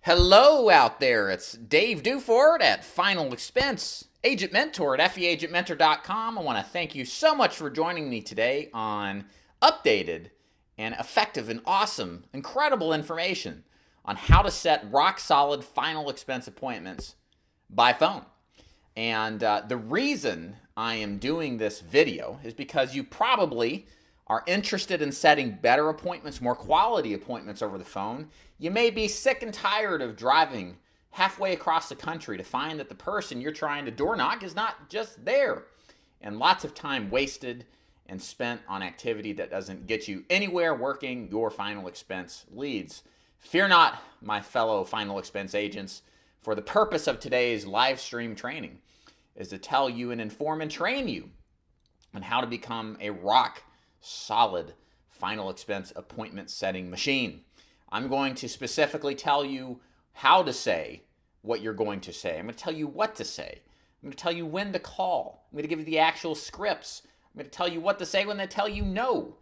Hello out there, it's Dave Duford at Final Expense, Agent Mentor at feagentmentor.com. I want to thank you so much for joining me today on updated and effective and awesome, incredible information on how to set rock-solid final expense appointments by phone. And the reason I am doing this video is because you probably are interested in setting better appointments, more quality appointments over the phone. You may be sick and tired of driving halfway across the country to find that the person you're trying to door knock is not just there. And lots of time wasted and spent on activity that doesn't get you anywhere working your final expense leads. Fear not, my fellow final expense agents, for the purpose of today's live stream training is to tell you and inform and train you on how to become a rock solid final expense appointment setting machine. I'm going to specifically tell you how to say what you're going to say. I'm going to tell you what to say. I'm going to tell you when to call. I'm going to give you the actual scripts. I'm going to tell you what to say when they tell you no.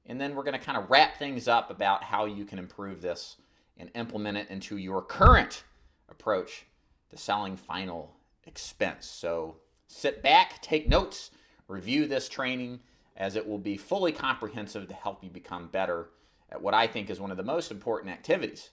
And then we're going to kind of wrap things up about how you can improve this and implement it into your current approach to selling final expense. So sit back, take notes, review this training, as it will be fully comprehensive to help you become better at what I think is one of the most important activities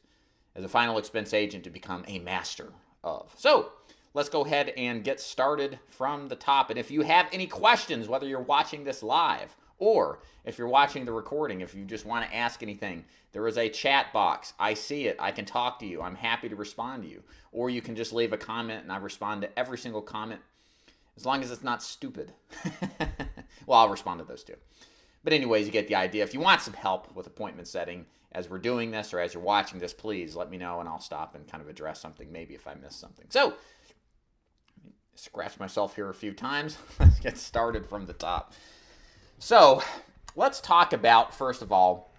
as a final expense agent to become a master of. So let's go ahead and get started from the top. And if you have any questions, whether you're watching this live or if you're watching the recording, if you just want to ask anything, there is a chat box. I see it. I can talk to you. I'm happy to respond to you. Or you can just leave a comment and I respond to every single comment, as long as it's not stupid. Well, I'll respond to those too. But anyways, you get the idea. If you want some help with appointment setting as we're doing this or as you're watching this, please let me know and I'll stop and kind of address something maybe if I missed something. So, scratch myself here a few times. Let's get started from the top. So, let's talk about, first of all,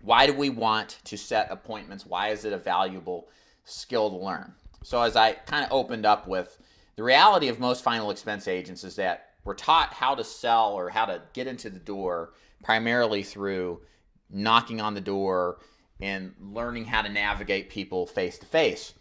why do we want to set appointments? Why is it a valuable skill to learn? So, as I kind of opened up with, the reality of most final expense agents is that we're taught how to sell or how to get into the door primarily through knocking on the door and learning how to navigate people face to face.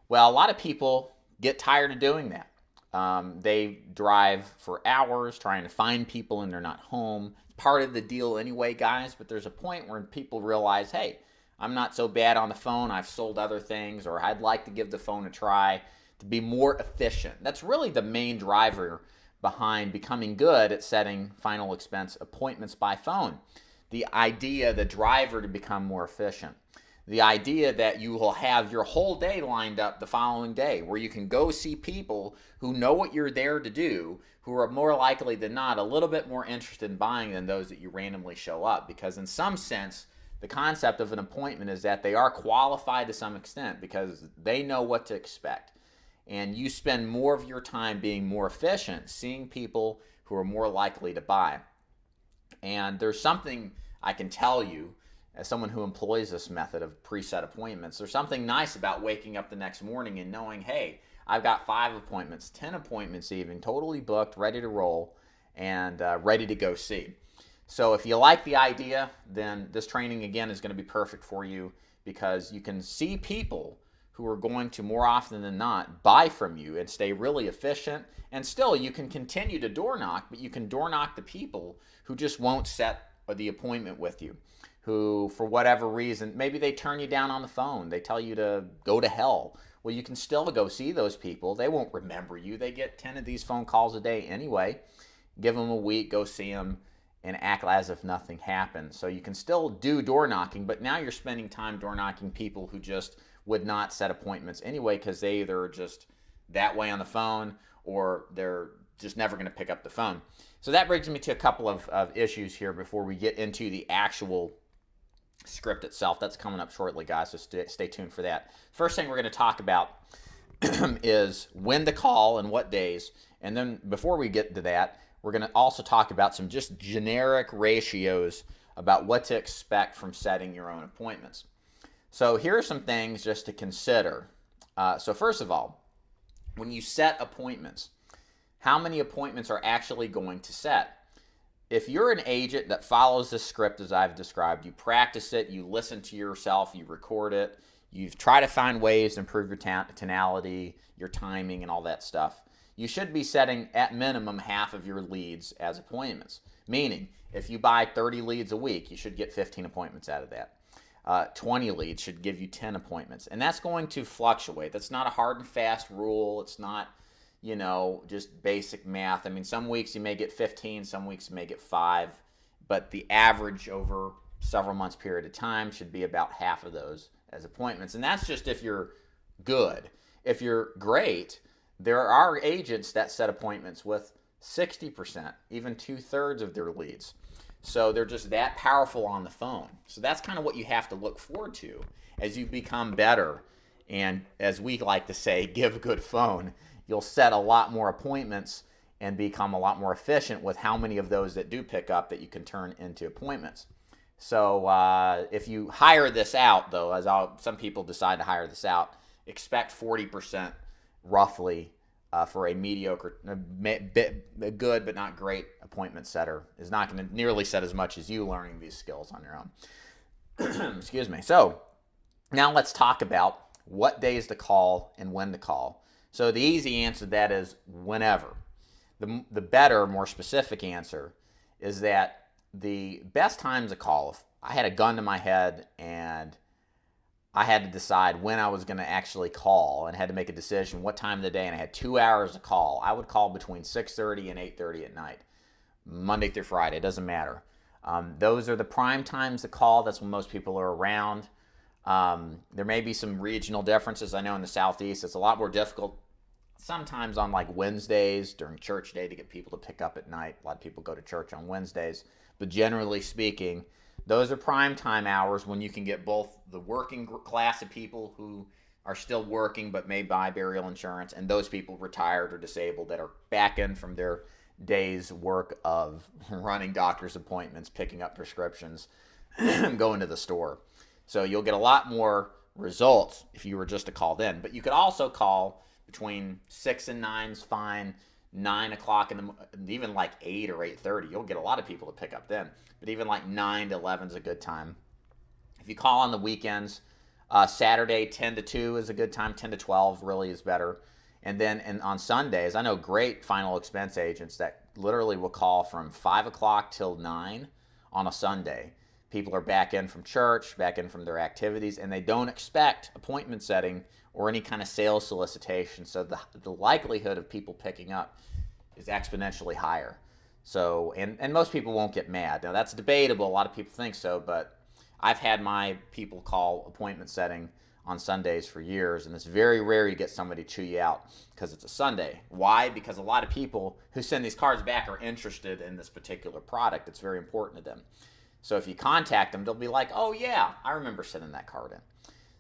Well, a lot of people get tired of doing that. They drive for hours trying to find people and they're not home. It's part of the deal anyway, guys, but there's a point where people realize, hey, I'm not so bad on the phone. I've sold other things, or I'd like to give the phone a try to be more efficient. That's really the main driver behind becoming good at setting final expense appointments by phone. The idea, the driver to become more efficient. The idea that you will have your whole day lined up the following day where you can go see people who know what you're there to do, who are more likely than not a little bit more interested in buying than those that you randomly show up. Because in some sense, the concept of an appointment is that they are qualified to some extent because they know what to expect. And you spend more of your time being more efficient, seeing people who are more likely to buy. And there's something I can tell you, as someone who employs this method of preset appointments, there's something nice about waking up the next morning and knowing, hey, I've got 5 appointments, 10 appointments even, totally booked, ready to roll, and ready to go see. So if you like the idea, then this training, again, is going to be perfect for you because you can see people who are going to more often than not buy from you and stay really efficient. And still, you can continue to door knock, but you can door knock the people who just won't set the appointment with you, who for whatever reason, maybe they turn you down on the phone. They tell you to go to hell. Well, you can still go see those people. They won't remember you. They get 10 of these phone calls a day anyway. Give them a week, go see them, and act as if nothing happened. So you can still do door knocking, but now you're spending time door knocking people who just would not set appointments anyway because they either are just that way on the phone or they're just never going to pick up the phone. So that brings me to a couple of issues here before we get into the actual script itself. That's coming up shortly, guys, so stay tuned for that. First thing we're going to talk about is when to call and what days. And then before we get to that, we're going to also talk about some just generic ratios about what to expect from setting your own appointments. So here are some things just to consider. So first of all, when you set appointments, how many appointments are actually going to set? If you're an agent that follows this script as I've described, you practice it, you listen to yourself, you record it, you try to find ways to improve your tonality, your timing, and all that stuff. You should be setting at minimum half of your leads as appointments. Meaning, if you buy 30 leads a week, you should get 15 appointments out of that. 20 leads should give you 10 appointments. And that's going to fluctuate. That's not a hard and fast rule. It's not, just basic math. I mean, some weeks you may get 15, some weeks you may get 5, but the average over several months period of time should be about half of those as appointments. And that's just if you're good. If you're great, there are agents that set appointments with 60%, even 2/3 of their leads. So they're just that powerful on the phone. So that's kind of what you have to look forward to as you become better. And as we like to say, give a good phone. You'll set a lot more appointments and become a lot more efficient with how many of those that do pick up that you can turn into appointments. So if you hire this out, though, some people decide to hire this out, expect 40% roughly for a mediocre, a good but not great appointment setter. Is not going to nearly set as much as you learning these skills on your own. Excuse me. So now let's talk about what days to call and when to call. So the easy answer to that is whenever. The better, more specific answer is that the best times to call, if I had a gun to my head and I had to decide when I was going to actually call and had to make a decision what time of the day, and I had 2 hours to call, I would call between 6:30 and 8:30 at night, Monday through Friday. It doesn't matter. Those are the prime times to call. That's when most people are around. There may be some regional differences. I know in the Southeast it's a lot more difficult sometimes on like Wednesdays during church day to get people to pick up at night. A lot of people go to church on Wednesdays. But generally speaking, those are prime time hours when you can get both the working class of people who are still working but may buy burial insurance, and those people retired or disabled that are back in from their day's work of running doctor's appointments, picking up prescriptions, going to the store. So you'll get a lot more results if you were just to call then. But you could also call between 6 and 9 is fine. 9 o'clock even like 8 or 8:30, you'll get a lot of people to pick up then. But even like 9 to 11 is a good time. If you call on the weekends, Saturday 10 to 2 is a good time. 10 to 12 really is better. And then on Sundays, I know great final expense agents that literally will call from 5 o'clock till 9 on a Sunday. People are back in from church, back in from their activities, and they don't expect appointment setting or any kind of sales solicitation. So the likelihood of people picking up is exponentially higher. So, and most people won't get mad. Now, that's debatable. A lot of people think so, but I've had my people call appointment setting on Sundays for years, and it's very rare you get somebody to chew you out because it's a Sunday. Why? Because a lot of people who send these cards back are interested in this particular product. It's very important to them. So if you contact them, they'll be like, oh yeah, I remember sending that card in.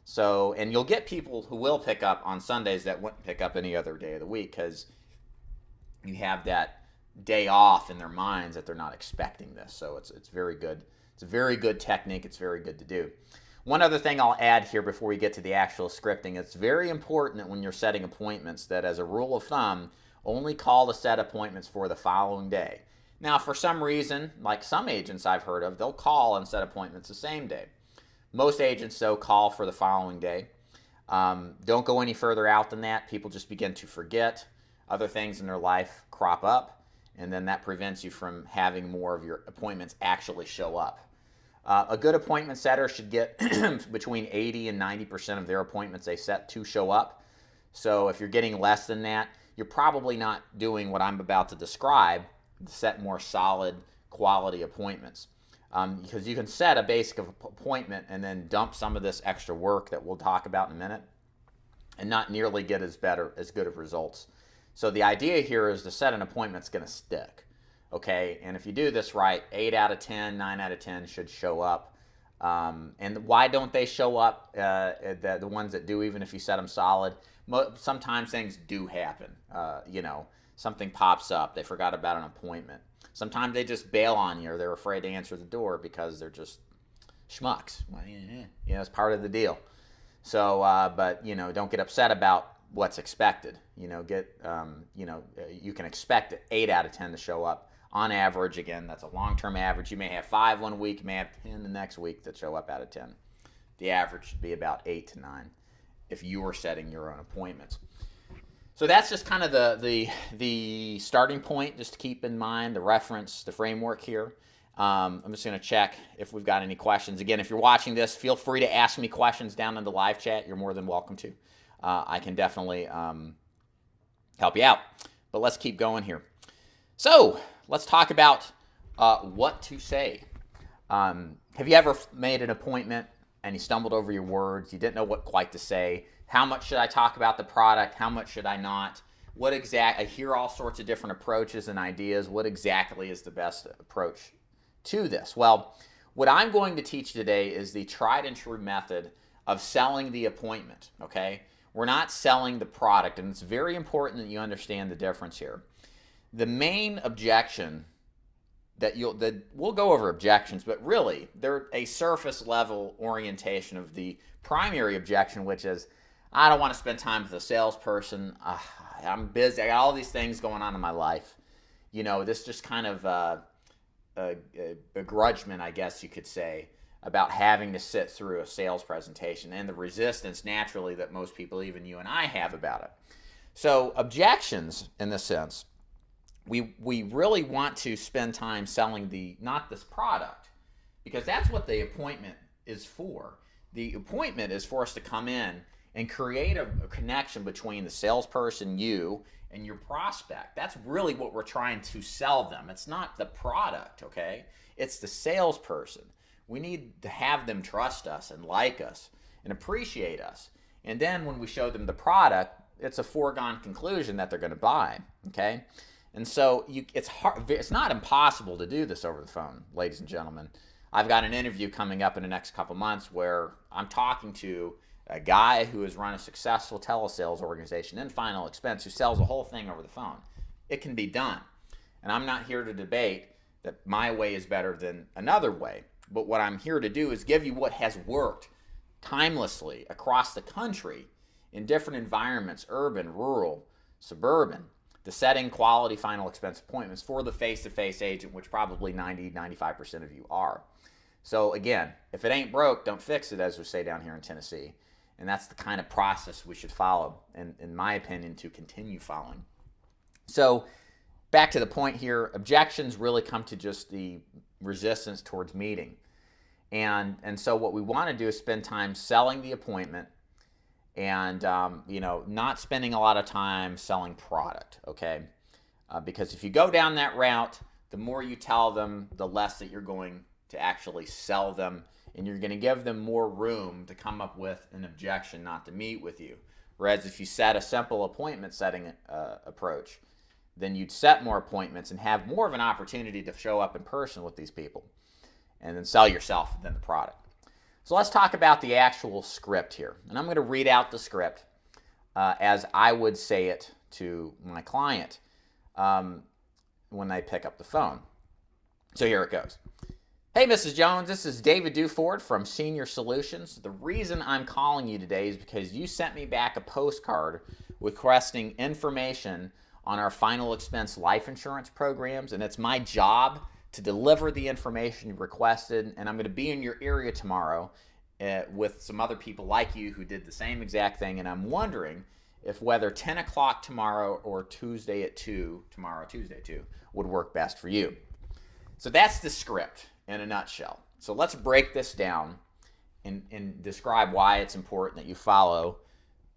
So, and you'll get people who will pick up on Sundays that wouldn't pick up any other day of the week because you have that day off in their minds that they're not expecting this. So it's very good. It's a very good technique. It's very good to do. One other thing I'll add here before we get to the actual scripting, it's very important that when you're setting appointments that as a rule of thumb, only call to set appointments for the following day. Now, for some reason, like some agents I've heard of, they'll call and set appointments the same day. Most agents, though, call for the following day. Don't go any further out than that. People just begin to forget. Other things in their life crop up, and then that prevents you from having more of your appointments actually show up. A good appointment setter should get between 80 and 90% of their appointments they set to show up. So if you're getting less than that, you're probably not doing what I'm about to describe, to set more solid quality appointments. Because you can set a basic appointment and then dump some of this extra work that we'll talk about in a minute and not nearly get as good of results. So the idea here is to set an appointment that's going to stick. Okay, and if you do this right, 8 out of 10, 9 out of 10 should show up. And why don't they show up, the ones that do, even if you set them solid? Sometimes things do happen. Something pops up. They forgot about an appointment. Sometimes they just bail on you or they're afraid to answer the door because they're just schmucks. Well, it's part of the deal. So, but, don't get upset about what's expected. You can expect 8 out of 10 to show up. On average, again, that's a long-term average. You may have 5 one week, you may have 10 the next week that show up out of 10. The average should be about 8 to 9 if you are setting your own appointments. So that's just kind of the starting point, just to keep in mind the reference, the framework here. I'm just going to check if we've got any questions. Again, if you're watching this, feel free to ask me questions down in the live chat. You're more than welcome to. I can definitely help you out. But let's keep going here. So let's talk about what to say. Have you ever made an appointment and you stumbled over your words? You didn't know what quite to say. How much should I talk about the product? How much should I not? I hear all sorts of different approaches and ideas. What exactly is the best approach to this? Well, what I'm going to teach today is the tried and true method of selling the appointment, okay? We're not selling the product, and it's very important that you understand the difference here. The main objection we'll go over objections, but really they're a surface level orientation of the primary objection, which is, I don't want to spend time with a salesperson. I'm busy. I got all these things going on in my life. This just kind of a begrudgment, I guess you could say, about having to sit through a sales presentation and the resistance naturally that most people, even you and I, have about it. So objections, in this sense, we really want to spend time selling not this product, because that's what the appointment is for. The appointment is for us to come in and create a connection between the salesperson, you, and your prospect. That's really what we're trying to sell them. It's not the product, okay? It's the salesperson. We need to have them trust us and like us and appreciate us. And then when we show them the product, it's a foregone conclusion that they're going to buy, okay? And so it's not impossible to do this over the phone, ladies and gentlemen. I've got an interview coming up in the next couple months where I'm talking to a guy who has run a successful telesales organization in Final Expense who sells the whole thing over the phone. It can be done. And I'm not here to debate that my way is better than another way. But what I'm here to do is give you what has worked timelessly across the country in different environments, urban, rural, suburban, to setting quality Final Expense appointments for the face-to-face agent, which probably 90-95% of you are. So again, if it ain't broke, don't fix it, as we say down here in Tennessee. And that's the kind of process we should follow, and in my opinion, to continue following. So back to the point here, objections really come to just the resistance towards meeting. And so what we want to do is spend time selling the appointment and, not spending a lot of time selling product, okay? Because if you go down that route, the more you tell them, the less that you're going to actually sell them, and you're going to give them more room to come up with an objection not to meet with you. Whereas if you set a simple appointment setting approach, then you'd set more appointments and have more of an opportunity to show up in person with these people and then sell yourself than the product. So let's talk about the actual script here. And I'm going to read out the script as I would say it to my client when they pick up the phone. So here it goes. Hey, Mrs. Jones, this is David Duford from Senior Solutions. The reason I'm calling you today is because you sent me back a postcard requesting information on our Final Expense life insurance programs, and it's my job to deliver the information you requested, and I'm going to be in your area tomorrow with some other people like you who did the same exact thing, and I'm wondering if whether 10 o'clock tomorrow or Tuesday at 2, would work best for you. So that's the script in a nutshell. So let's break this down and describe why it's important that you follow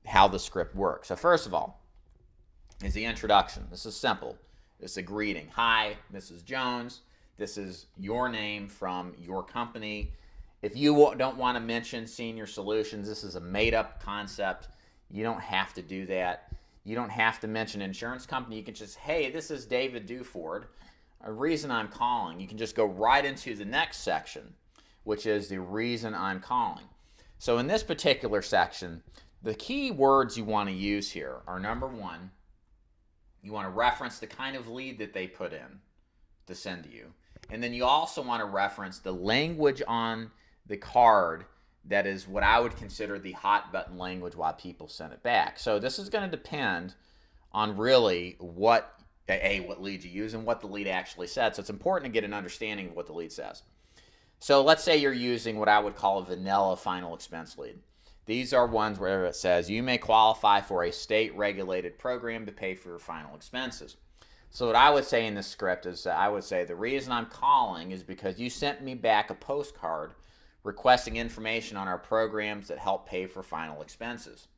how the script works. So first of all is the introduction. This is simple. It's a greeting. Hi, Mrs. Jones. This is your name from your company. If you don't want to mention Senior Solutions, this is a made-up concept. You don't have to do that. You don't have to mention insurance company. You can just, hey, this is David Duford. A reason I'm calling. You can just go right into the next section, which is the reason I'm calling. So in this particular section, the key words you want to use here are, number one, you want to reference the kind of lead that they put in to send to you. And then you also want to reference the language on the card that is what I would consider the hot button language while people send it back. So this is going to depend on really what lead you use and what the lead actually said. So it's important to get an understanding of what the lead says. So let's say you're using what I would call a vanilla final expense lead. These are ones where it says you may qualify for a state-regulated program to pay for your final expenses. So what I would say in this script is that I would say the reason I'm calling is because you sent me back a postcard requesting information on our programs that help pay for final expenses.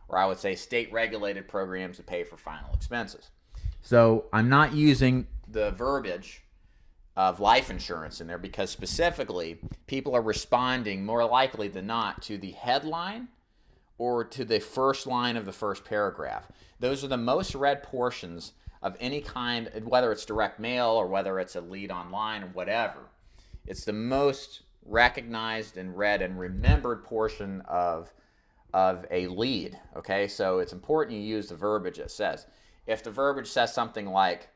Or I would say state-regulated programs that pay for final expenses. So I'm not using the verbiage of life insurance in there because specifically people are responding more likely than not to the headline or to the first line of the first paragraph. Those are the most read portions of any kind, whether it's direct mail or whether it's a lead online or whatever. It's the most recognized and read and remembered portion of a lead, okay? So it's important you use the verbiage it says. If the verbiage says something like,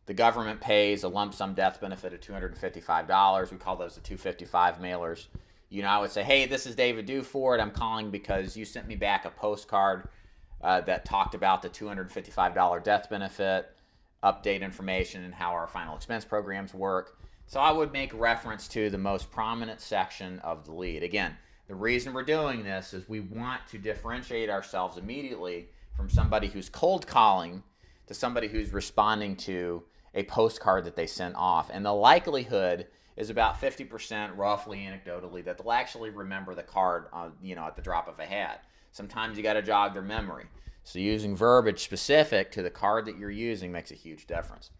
the government pays a lump sum death benefit of $255. We call those the 255 mailers. I would say, hey, this is David Duford. I'm calling because you sent me back a postcard that talked about the $255 death benefit, update information, and how our final expense programs work. So I would make reference to the most prominent section of the lead. Again, the reason we're doing this is we want to differentiate ourselves immediately from somebody who's cold calling to somebody who's responding to a postcard that they sent off. And the likelihood is about 50%, roughly anecdotally, that they'll actually remember the card at the drop of a hat. Sometimes you got to jog their memory. So using verbiage specific to the card that you're using makes a huge difference.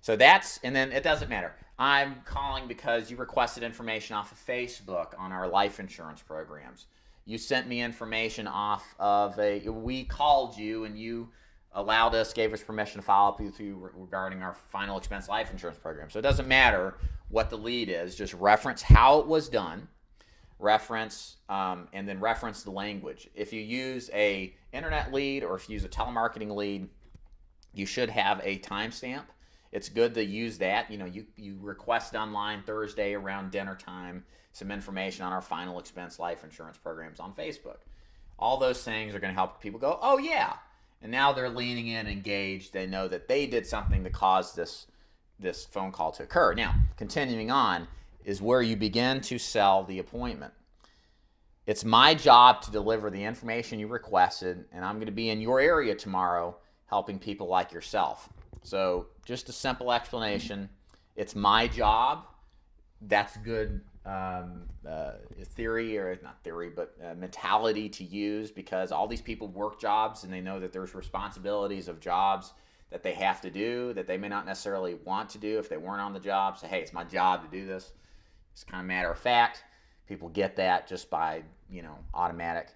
So and then it doesn't matter. I'm calling because you requested information off of Facebook on our life insurance programs. You sent me information off of we called you and you gave us permission to follow up with you regarding our final expense life insurance program. So it doesn't matter what the lead is, just reference how it was done, and then reference the language. If you use a internet lead or if you use a telemarketing lead, you should have a timestamp. It's good to use that. You request online Thursday around dinner time some information on our final expense life insurance programs on Facebook. All those things are going to help people go, oh yeah. And now they're leaning in, engaged. They know that they did something to cause this phone call to occur. Now, continuing on is where you begin to sell the appointment. It's my job to deliver the information you requested, and I'm going to be in your area tomorrow helping people like yourself. So just a simple explanation. It's my job. That's good mentality to use because all these people work jobs and they know that there's responsibilities of jobs that they have to do that they may not necessarily want to do if they weren't on the job. So, hey, it's my job to do this. It's kind of matter of fact. People get that just by, automatic,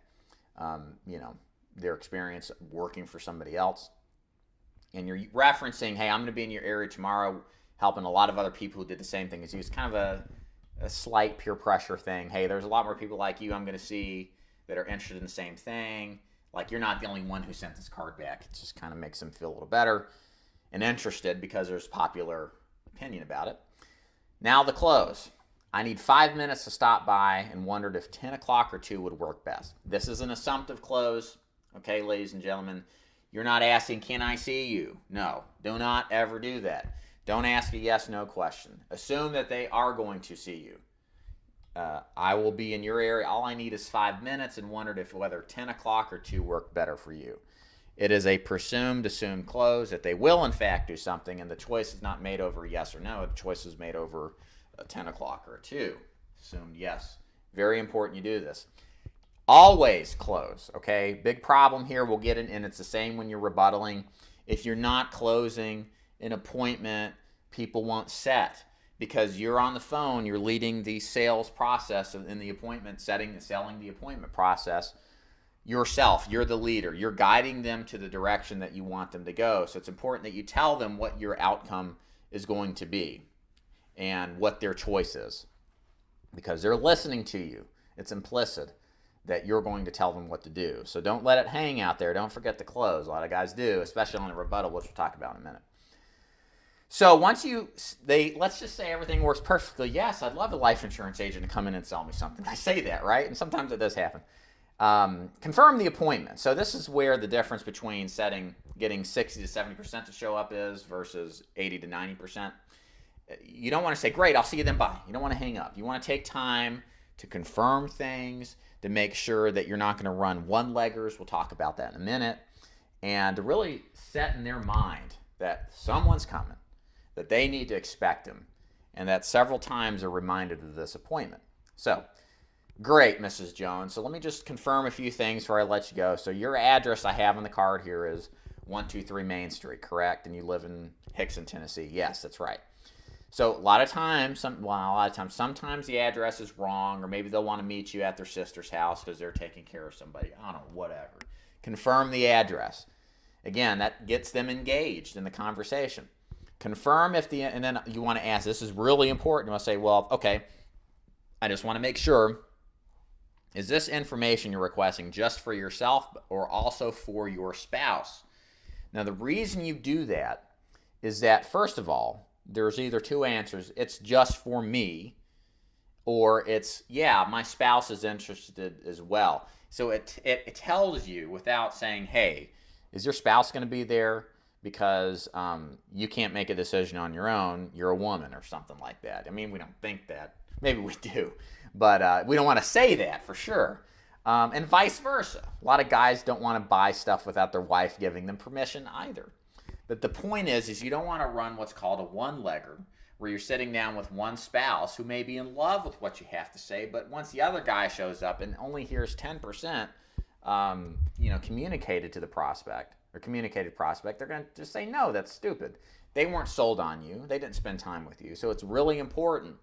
their experience working for somebody else. And you're referencing, hey, I'm going to be in your area tomorrow helping a lot of other people who did the same thing as you. It's kind of a slight peer pressure thing. Hey, there's a lot more people like you I'm going to see that are interested in the same thing. Like, you're not the only one who sent this card back. It just kind of makes them feel a little better and interested because there's popular opinion about it. Now the close. I need 5 minutes to stop by and wondered if 10 o'clock or 2 would work best. This is an assumptive close. Okay, ladies and gentlemen. You're not asking, can I see you? No, do not ever do that. Don't ask a yes/no question. Assume that they are going to see you. I will be in your area. All I need is 5 minutes and wondered if whether 10 o'clock or 2 work better for you. It is a assumed close that they will in fact do something, and the choice is not made over yes or no. The choice is made over a 10 o'clock or a 2. Assumed yes. Very important you do this. Always close, okay? Big problem here. We'll get in, and it's the same when you're rebuttaling. If you're not closing an appointment, people won't set because you're on the phone. You're leading the sales process in the appointment selling the appointment process yourself. You're the leader. You're guiding them to the direction that you want them to go. So it's important that you tell them what your outcome is going to be and what their choice is because they're listening to you. It's implicit that you're going to tell them what to do. So don't let it hang out there. Don't forget to close. A lot of guys do, especially on a rebuttal, which we'll talk about in a minute. So once let's just say everything works perfectly. Yes, I'd love a life insurance agent to come in and sell me something. I say that, right? And sometimes it does happen. Confirm the appointment. So this is where the difference between getting 60 to 70% to show up is versus 80 to 90%. You don't want to say, great, I'll see you then, bye. You don't want to hang up. You want to take time to confirm things, to make sure that you're not going to run one-leggers. We'll talk about that in a minute. And to really set in their mind that someone's coming, that they need to expect them, and that several times are reminded of this appointment. So, great, Mrs. Jones. So let me just confirm a few things before I let you go. So your address I have on the card here is 123 Main Street, correct? And you live in Hickson, Tennessee. Yes, that's right. So a lot of times, sometimes the address is wrong, or maybe they'll want to meet you at their sister's house because they're taking care of somebody. I don't know, whatever. Confirm the address. Again, that gets them engaged in the conversation. Confirm and then you want to ask, this is really important. You want to say, well, okay, I just want to make sure, is this information you're requesting just for yourself or also for your spouse? Now, the reason you do that is that, first of all, there's either two answers. It's just for me, or it's, yeah, my spouse is interested as well. So it tells you without saying, hey, is your spouse going to be there? Because you can't make a decision on your own. You're a woman or something like that. I mean, we don't think that. Maybe we do. But we don't want to say that for sure. And vice versa. A lot of guys don't want to buy stuff without their wife giving them permission either. But the point is you don't want to run what's called a one-legger, where you're sitting down with one spouse who may be in love with what you have to say, but once the other guy shows up and only hears 10%, communicated to the prospect, or communicated prospect, they're going to just say, no, that's stupid. They weren't sold on you. They didn't spend time with you. So it's really important.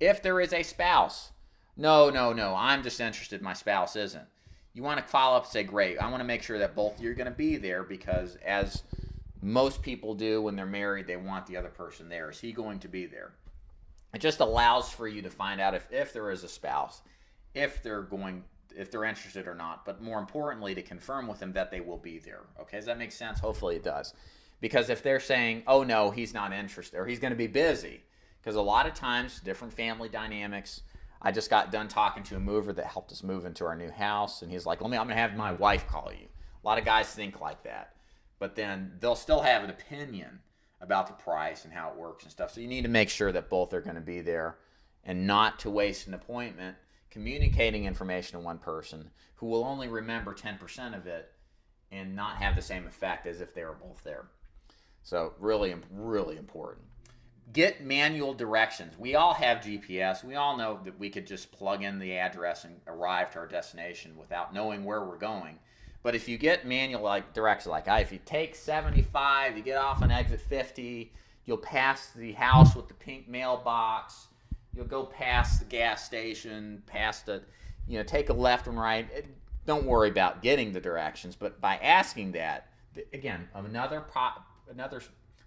If there is a spouse, no, I'm just interested, my spouse isn't. You want to follow up and say, great, I want to make sure that both of you are going to be there, because as most people do when they're married, they want the other person there. Is he going to be there? It just allows for you to find out if there is a spouse, if they're interested or not, but more importantly, to confirm with them that they will be there. Okay, does that make sense? Hopefully it does. Because if they're saying, oh no, he's not interested, or he's going to be busy, because a lot of times, different family dynamics. I just got done talking to a mover that helped us move into our new house, and he's like, I'm going to have my wife call you. A lot of guys think like that. But then they'll still have an opinion about the price and how it works and stuff. So you need to make sure that both are going to be there, and not to waste an appointment communicating information to one person who will only remember 10% of it and not have the same effect as if they were both there. So really, really important. Get manual directions. We all have GPS. We all know that we could just plug in the address and arrive to our destination without knowing where we're going. But if you get manual directions, if you take 75, you get off on exit 50, you'll pass the house with the pink mailbox, you'll go past the gas station, take a left and right. Don't worry about getting the directions, but by asking that, again, another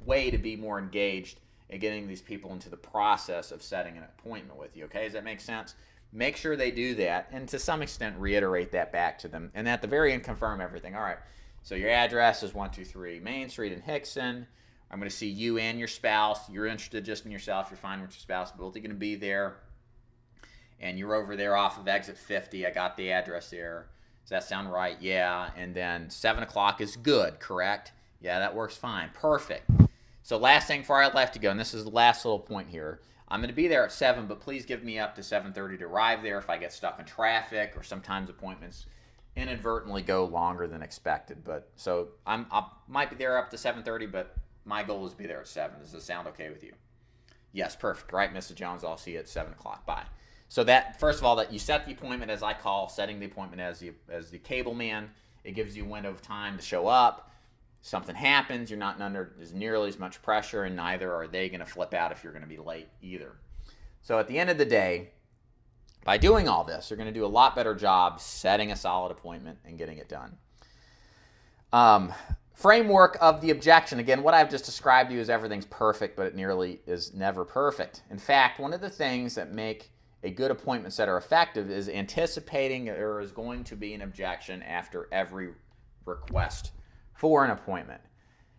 way to be more engaged in getting these people into the process of setting an appointment with you. Okay, does that make sense? Make sure they do that, and to some extent reiterate that back to them. And at the very end, confirm everything. All right, so your address is 123 Main Street in Hickson. I'm going to see you and your spouse. You're interested just in yourself. You're fine with your spouse. Both are going to be there. And you're over there off of exit 50. I got the address there. Does that sound right? Yeah. And then 7 o'clock is good, correct? Yeah, that works fine. Perfect. So last thing before I left to go, and this is the last little point here. I'm going to be there at 7, but please give me up to 7:30 to arrive there if I get stuck in traffic, or sometimes appointments inadvertently go longer than expected. But so I might be there up to 7:30, but my goal is to be there at 7. Does this sound okay with you? Yes, perfect. Right, Mrs. Jones, I'll see you at 7 o'clock. Bye. So that, first of all, that you set the appointment as I call, setting the appointment as the cable man. It gives you a window of time to show up. Something happens, you're not under nearly as much pressure, and neither are they going to flip out if you're going to be late either. So at the end of the day, by doing all this, you're going to do a lot better job setting a solid appointment and getting it done. Framework of the objection. Again, what I've just described to you is everything's perfect, but it nearly is never perfect. In fact, one of the things that make a good appointment setter effective is anticipating there is going to be an objection after every request for an appointment.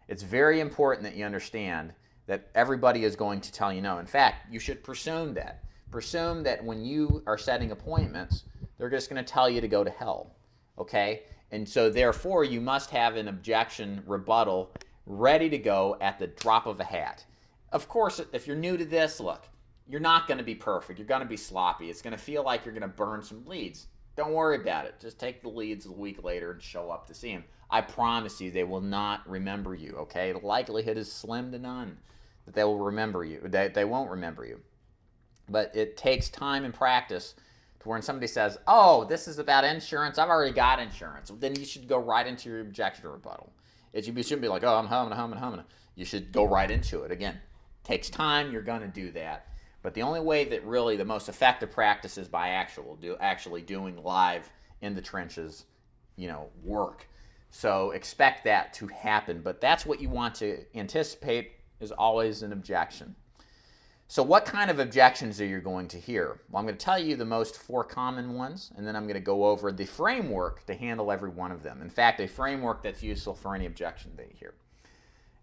It's very important that you understand that everybody is going to tell you no. In fact, you should presume that. Presume that when you are setting appointments, they're just going to tell you to go to hell, okay? And so therefore, you must have an objection rebuttal ready to go at the drop of a hat. Of course, if you're new to this, look, you're not going to be perfect. You're going to be sloppy. It's going to feel like you're going to burn some leads. Don't worry about it. Just take the leads a week later and show up to see them. I promise you, they will not remember you, okay? The likelihood is slim to none that they will remember you. They won't remember you. But it takes time and practice to when somebody says, oh, this is about insurance, I've already got insurance. Then you should go right into your objection or rebuttal. You shouldn't be like, oh, I'm humming. You should go right into it. Again, takes time, you're going to do that. But the only way that really the most effective practice is by actually doing live in the trenches, work. So expect that to happen. But that's what you want to anticipate is always an objection. So what kind of objections are you going to hear? Well, I'm going to tell you the most 4 common ones, and then I'm going to go over the framework to handle every one of them. In fact, a framework that's useful for any objection that you hear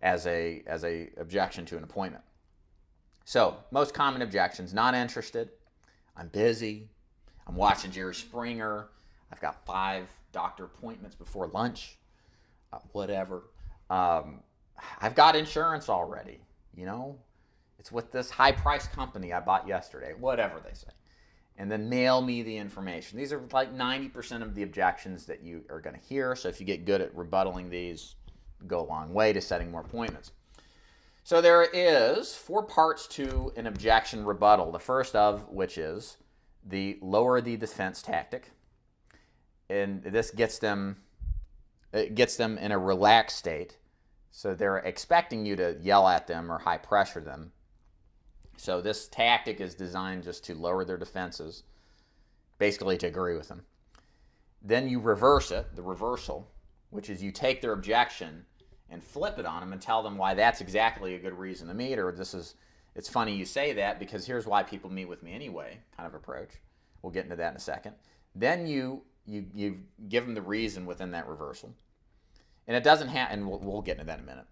as a objection to an appointment. So, most common objections: not interested, I'm busy, I'm watching Jerry Springer, I've got 5 doctor appointments before lunch, whatever. I've got insurance already, It's with this high-priced company I bought yesterday, whatever they say. And then mail me the information. These are like 90% of the objections that you are going to hear. So if you get good at rebuttaling these, go a long way to setting more appointments. So there is 4 parts to an objection rebuttal. The first of which is the lower the defense tactic. And this gets them in a relaxed state. So they're expecting you to yell at them or high pressure them. So this tactic is designed just to lower their defenses, basically to agree with them. Then you reverse it, the reversal, which is you take their objection and flip it on them and tell them why that's exactly a good reason to meet, or it's funny you say that because here's why people meet with me anyway, kind of approach. We'll get into that in a second. Then you give them the reason within that reversal. And it doesn't have, and we'll get into that in a minute,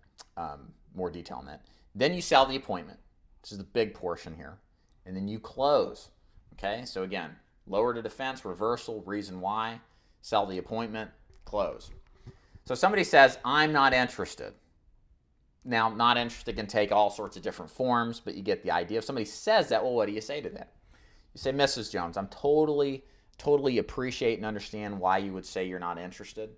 more detail on that. Then you sell the appointment. This is the big portion here. And then you close. Okay, so again, lower the defense, reversal, reason why, sell the appointment, close. So somebody says, I'm not interested. Now, not interested can take all sorts of different forms, but you get the idea. If somebody says that, well, what do you say to that? You say, Mrs. Jones, I'm totally appreciate and understand why you would say you're not interested.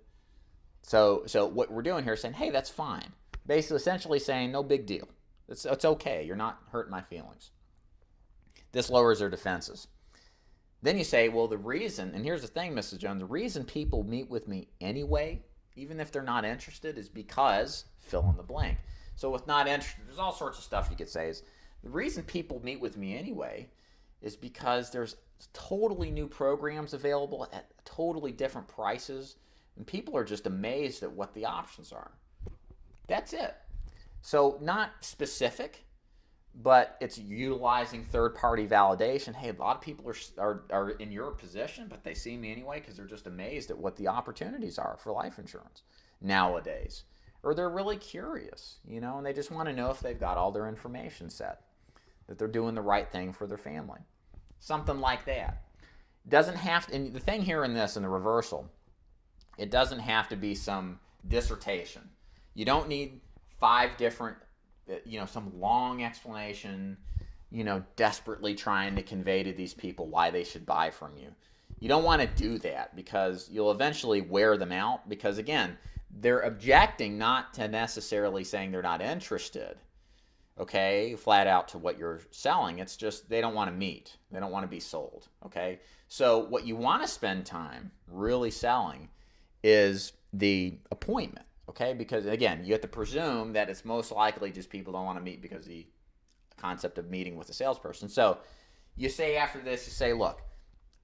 So what we're doing here is saying, hey, that's fine. Basically, essentially saying, no big deal. It's okay. You're not hurting my feelings. This lowers their defenses. Then you say, well, the reason, and here's the thing, Mrs. Jones, the reason people meet with me anyway, even if they're not interested, is because fill in the blank. So with not interested, there's all sorts of stuff you could say. Is the reason people meet with me anyway is because there's totally new programs available at totally different prices, and people are just amazed at what the options are. That's it. So not specific, but it's utilizing third-party validation. Hey, a lot of people are in your position, but they see me anyway because they're just amazed at what the opportunities are for life insurance nowadays. Or they're really curious, and they just want to know if they've got all their information set, that they're doing the right thing for their family. Something like that. Doesn't have to, and the thing here in the reversal, it doesn't have to be some dissertation. You don't need 5 different, some long explanation, desperately trying to convey to these people why they should buy from you. You don't want to do that because you'll eventually wear them out because, again, they're objecting not to necessarily saying they're not interested, okay, flat out to what you're selling. It's just they don't want to meet. They don't want to be sold, okay? So what you want to spend time really selling is the appointment. Okay, because again, you have to presume that it's most likely just people don't want to meet because of the concept of meeting with a salesperson. So you say after this, you say, look,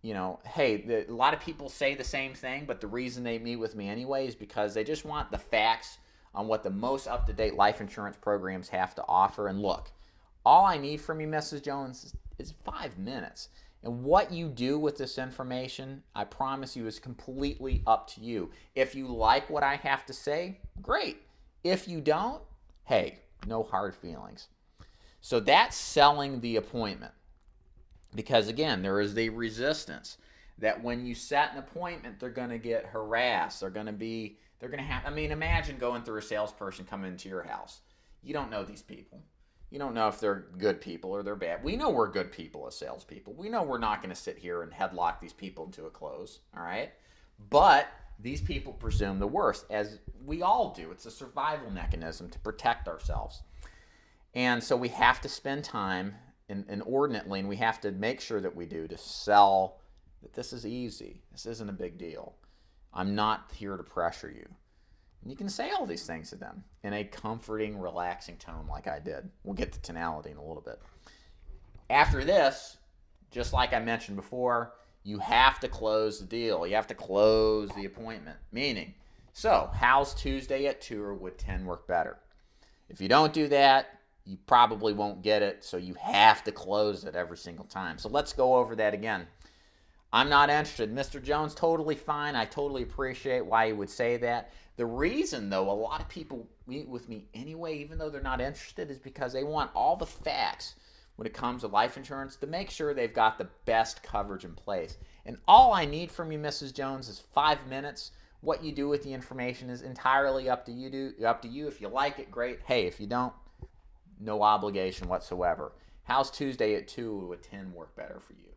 hey, a lot of people say the same thing, but the reason they meet with me anyway is because they just want the facts on what the most up-to-date life insurance programs have to offer. And look, all I need from you, Mrs. Jones, is 5 minutes. And what you do with this information, I promise you, is completely up to you. If you like what I have to say, great. If you don't, hey, no hard feelings. So that's selling the appointment. Because again, there is the resistance that when you set an appointment, they're going to get harassed. They're going to have, imagine going through a salesperson coming into your house. You don't know these people. You don't know if they're good people or they're bad. We know we're good people as salespeople. We know we're not going to sit here and headlock these people into a close, all right? But these people presume the worst, as we all do. It's a survival mechanism to protect ourselves. And so we have to spend time inordinately, and we have to make sure that we do, to sell that this is easy. This isn't a big deal. I'm not here to pressure you. And you can say all these things to them in a comforting, relaxing tone like I did. We'll get to tonality in a little bit. After this, just like I mentioned before, you have to close the deal. You have to close the appointment. Meaning, so how's Tuesday at 2 or would 10 work better? If you don't do that, you probably won't get it, so you have to close it every single time. So let's go over that again. I'm not interested. Mr. Jones, totally fine. I totally appreciate why you would say that. The reason, though, a lot of people meet with me anyway, even though they're not interested, is because they want all the facts when it comes to life insurance to make sure they've got the best coverage in place. And all I need from you, Mrs. Jones, is 5 minutes. What you do with the information is entirely up to you. If you like it, great. Hey, if you don't, no obligation whatsoever. How's Tuesday at 2 would 10 work better for you?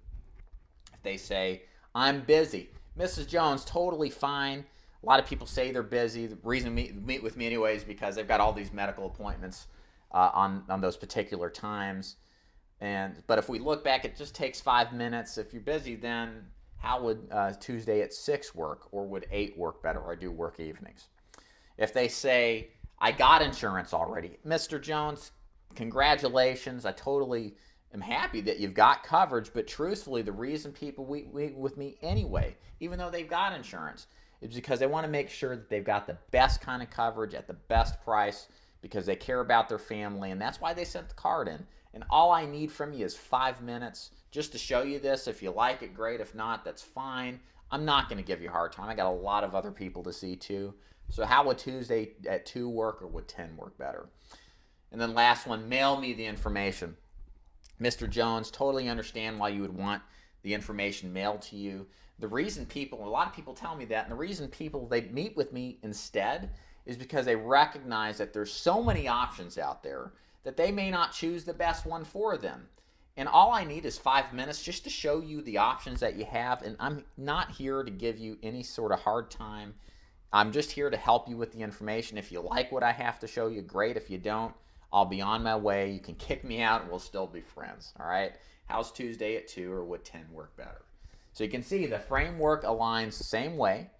If they say, I'm busy. Mrs. Jones, totally fine. A lot of people say they're busy. The reason they meet with me anyway is because they've got all these medical appointments on those particular times. But if we look back, it just takes 5 minutes. If you're busy, then how would Tuesday at 6 work? Or would 8 work better? Or I do work evenings. If they say, I got insurance already. Mr. Jones, congratulations. I totally am happy that you've got coverage. But truthfully, the reason people meet with me anyway, even though they've got insurance, is because they want to make sure that they've got the best kind of coverage at the best price because they care about their family, and that's why they sent the card in. And all I need from you is 5 minutes just to show you this. If you like it, great. If not, that's fine. I'm not going to give you a hard time. I got a lot of other people to see too. So how would Tuesday at 2 work, or would 10 work better? And then last one, mail me the information. Mr. Jones, totally understand why you would want the information mailed to you. The reason people, a lot of people tell me that, and the reason people, they meet with me instead is because they recognize that there's so many options out there that they may not choose the best one for them. And all I need is 5 minutes just to show you the options that you have, and I'm not here to give you any sort of hard time. I'm just here to help you with the information. If you like what I have to show you, great. If you don't, I'll be on my way. You can kick me out and we'll still be friends, all right? How's Tuesday at 2, or would 10 work better? So you can see the framework aligns the same way.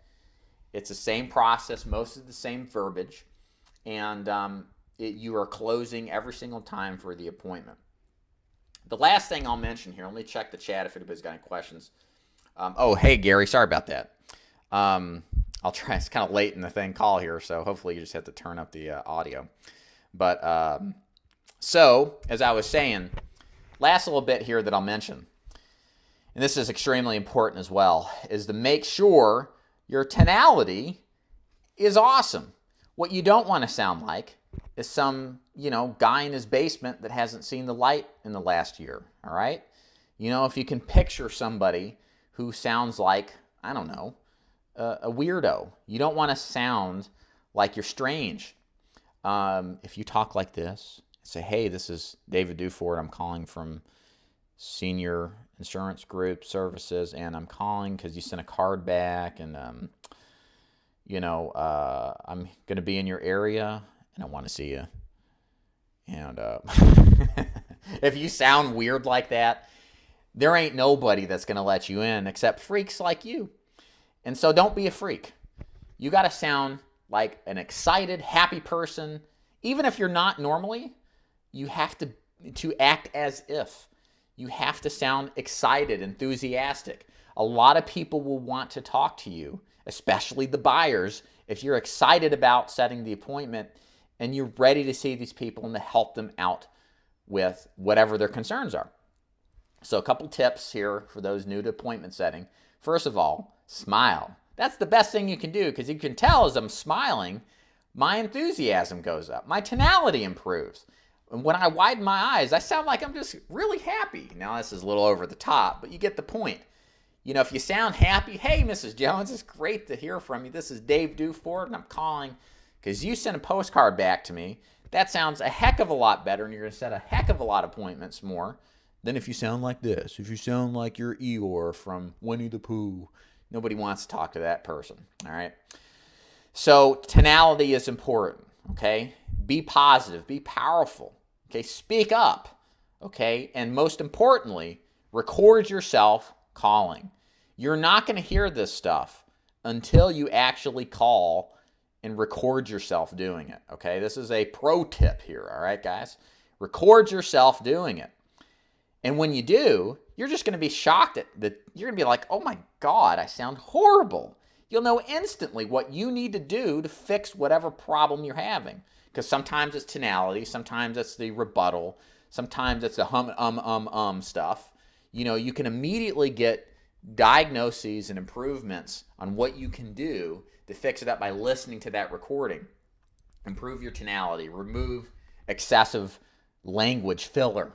It's the same process, most of the same verbiage, and you are closing every single time for the appointment. The last thing I'll mention here, let me check the chat if anybody's got any questions. Oh, hey, Gary, sorry about that. I'll try, it's kind of late in the call here, so hopefully you just have to turn up the audio. But so, as I was saying, last little bit here that I'll mention, and this is extremely important as well, is to make sure your tonality is awesome. What you don't want to sound like is some, guy in his basement that hasn't seen the light in the last year, all right? If you can picture somebody who sounds like, I don't know, a weirdo. You don't want to sound like you're strange. If you talk like this, say, hey, this is David Duford. I'm calling from Senior Insurance Group Services, and I'm calling because you sent a card back, and I'm going to be in your area, and I want to see you. And if you sound weird like that, there ain't nobody that's going to let you in except freaks like you. And so don't be a freak. You got to sound like an excited, happy person. Even if you're not normally, you have to act as if. You have to sound excited, enthusiastic. A lot of people will want to talk to you, especially the buyers, if you're excited about setting the appointment and you're ready to see these people and to help them out with whatever their concerns are. So a couple tips here for those new to appointment setting. First of all, smile. That's the best thing you can do, because you can tell as I'm smiling, my enthusiasm goes up. My tonality improves. And when I widen my eyes, I sound like I'm just really happy. Now, this is a little over the top, but you get the point. If you sound happy, hey, Mrs. Jones, it's great to hear from you. This is Dave Duford, and I'm calling because you sent a postcard back to me That sounds a heck of a lot better, and you're going to set a heck of a lot of appointments more than if you sound like this. If you sound like you're Eeyore from Winnie the Pooh, nobody wants to talk to that person, all right? So tonality is important, okay? Be positive, be powerful, okay? Speak up, okay? And most importantly, record yourself calling. You're not going to hear this stuff until you actually call and record yourself doing it, okay? This is a pro tip here, all right, guys? Record yourself doing it. And when you do, you're just going to be shocked at that. You're going to be like, oh my God, I sound horrible. You'll know instantly what you need to do to fix whatever problem you're having. Because sometimes it's tonality, sometimes it's the rebuttal, sometimes it's the stuff. You know, you can immediately get diagnoses and improvements on what you can do to fix it up by listening to that recording. Improve your tonality, remove excessive language filler,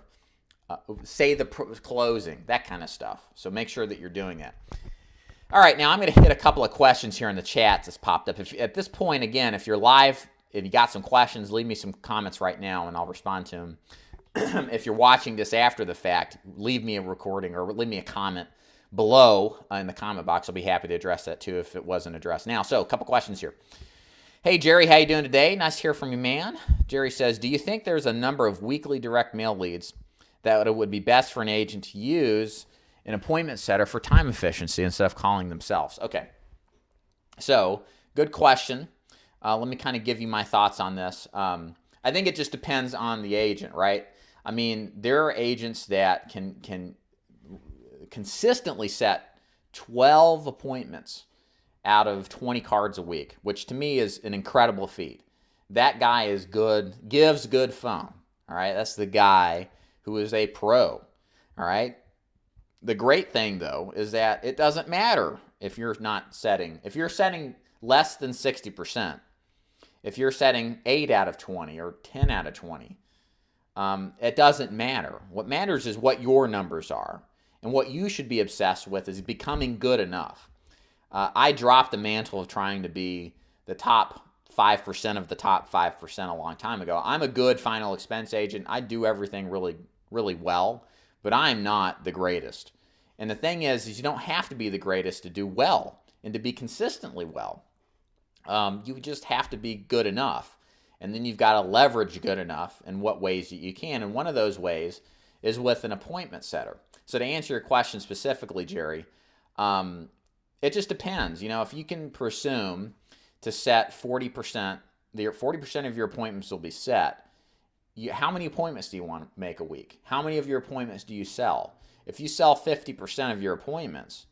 say the closing, that kind of stuff. So make sure that you're doing that. All right, now I'm going to hit a couple of questions here in the chats that's popped up. If at this point, again, if you're live, if you got some questions, leave me some comments right now and I'll respond to them. If you're watching this after the fact, leave me a recording or leave me a comment below in the comment box. I'll be happy to address that too if it wasn't addressed now. So a couple questions here. Hey, Jerry, how you doing today? Nice to hear from you, man. Jerry says, do you think there's a number of weekly direct mail leads that it would be best for an agent to use an appointment setter for time efficiency instead of calling themselves? Okay, so good question. Let me kind of give you my thoughts on this. I think it just depends on the agent, right? I mean, there are agents that can consistently set 12 appointments out of 20 cards a week, which to me is an incredible feat. That guy is good, gives good phone, all right? That's the guy who is a pro, all right? The great thing, though, is that it doesn't matter if you're setting less than 60%, if you're setting 8 out of 20 or 10 out of 20, it doesn't matter. What matters is what your numbers are. And what you should be obsessed with is becoming good enough. I dropped the mantle of trying to be the top 5% of the top 5% a long time ago. I'm a good final expense agent. I do everything really, really well, but I'm not the greatest. And the thing is you don't have to be the greatest to do well and to be consistently well. You just have to be good enough. And then you've got to leverage good enough in what ways that you can. And one of those ways is with an appointment setter. So to answer your question specifically, Jerry, it just depends. You know, if you can presume to set 40%, 40% of your appointments will be set. How many appointments do you want to make a week? How many of your appointments do you sell? If you sell 50% of your appointments,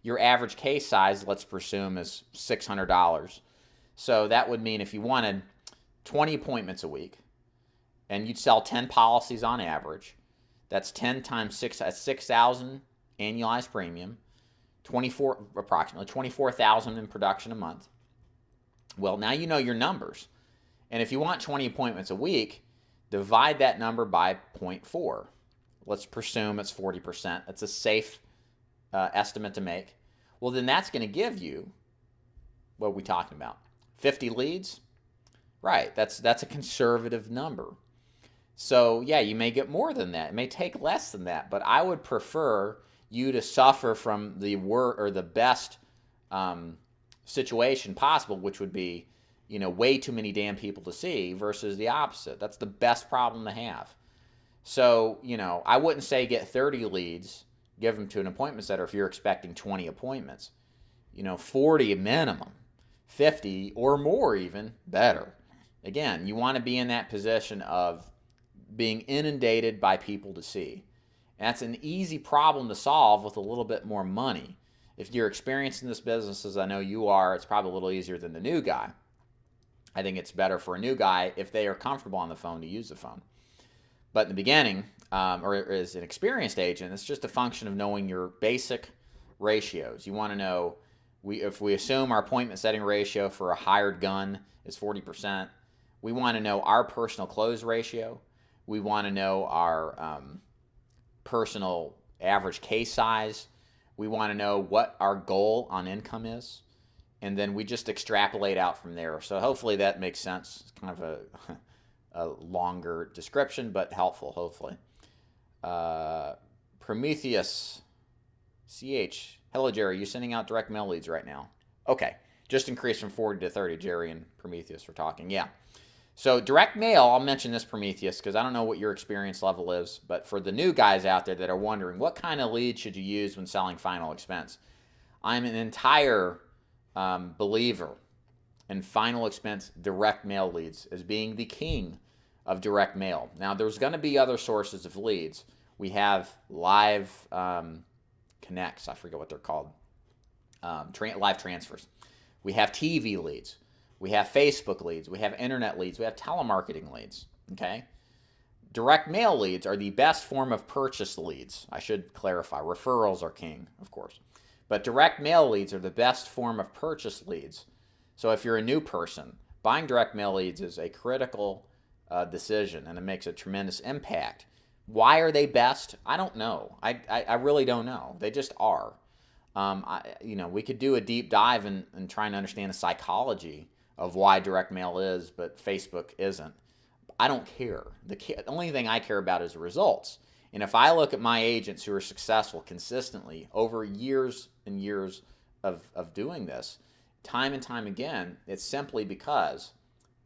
your average case size, let's presume, is $600. So that would mean if you wanted 20 appointments a week and you'd sell 10 policies on average, that's 10 times 6, that's 6,000 annualized premium, approximately 24,000 in production a month. Well, now you know your numbers. And if you want 20 appointments a week, divide that number by 0.4. Let's presume it's 40%. That's a safe estimate to make. Well, then that's going to give you, what are we talking about? 50 leads? Right, that's a conservative number. So yeah, you may get more than that. It may take less than that, but I would prefer you to suffer from the best situation possible, which would be, you know, way too many damn people to see, versus the opposite. That's the best problem to have. So, you know, I wouldn't say get 30 leads, give them to an appointment setter if you're expecting 20 appointments. You know, 40 minimum, 50 or more even, better. Again, you want to be in that position of being inundated by people to see. And that's an easy problem to solve with a little bit more money. If you're experienced in this business, as I know you are, it's probably a little easier than the new guy. I think it's better for a new guy if they are comfortable on the phone to use the phone. But in the beginning, or as an experienced agent, it's just a function of knowing your basic ratios. You want to know, if we assume our appointment setting ratio for a hired gun is 40%, we want to know our personal close ratio. We want to know our personal average case size. We want to know what our goal on income is. And then we just extrapolate out from there. So hopefully that makes sense. It's kind of a longer description, but helpful, hopefully. Prometheus CH. Hello, Jerry. You sending out direct mail leads right now? Okay. Just increased from 40 to 30. Jerry and Prometheus were talking. Yeah. So direct mail, I'll mention this, Prometheus, because I don't know what your experience level is, but for the new guys out there that are wondering, what kind of lead should you use when selling final expense? I'm an entire believer in final expense direct mail leads as being the king of direct mail. Now, there's going to be other sources of leads. We have live connects. I forget what they're called. Live transfers. We have TV leads. We have Facebook leads. We have internet leads. We have telemarketing leads. Okay? Direct mail leads are the best form of purchase leads. I should clarify. Referrals are king, of course. But direct mail leads are the best form of purchase leads. So if you're a new person, buying direct mail leads is a critical decision, and it makes a tremendous impact. Why are they best? I don't know. I really don't know. They just are. We could do a deep dive in trying to understand the psychology of why direct mail is, but Facebook isn't. I don't care. The only thing I care about is the results. And if I look at my agents who are successful consistently over years and years of doing this, time and time again, it's simply because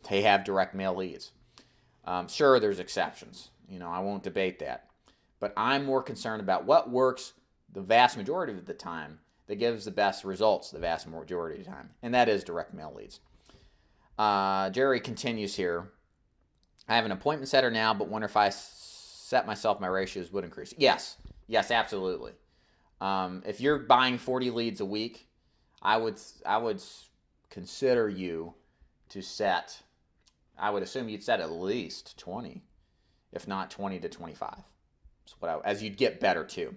they have direct mail leads. Sure, there's exceptions. I won't debate that. But I'm more concerned about what works the vast majority of the time that gives the best results the vast majority of the time. And that is direct mail leads. Jerry continues here. I have an appointment setter now, but wonder if I set myself, my ratios would increase. Yes, absolutely. If you're buying 40 leads a week, I would consider you to set, I would assume you'd set at least 20, if not 20 to 25. That's as you'd get better too.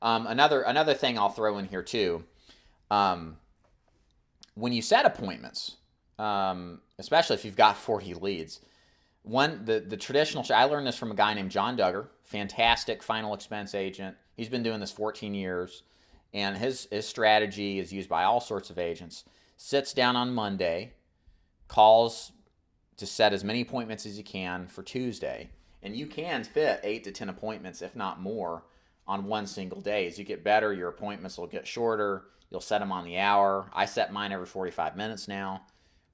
Another thing I'll throw in here too, when you set appointments, especially if you've got 40 leads, the traditional, I learned this from a guy named John Duggar, fantastic final expense agent. He's been doing this 14 years, and his strategy is used by all sorts of agents. Sits down on Monday, calls to set as many appointments as you can for Tuesday, and you can fit 8 to 10 appointments, if not more, on one single day. As you get better, your appointments will get shorter. You'll set them on the hour. I set mine every 45 minutes now,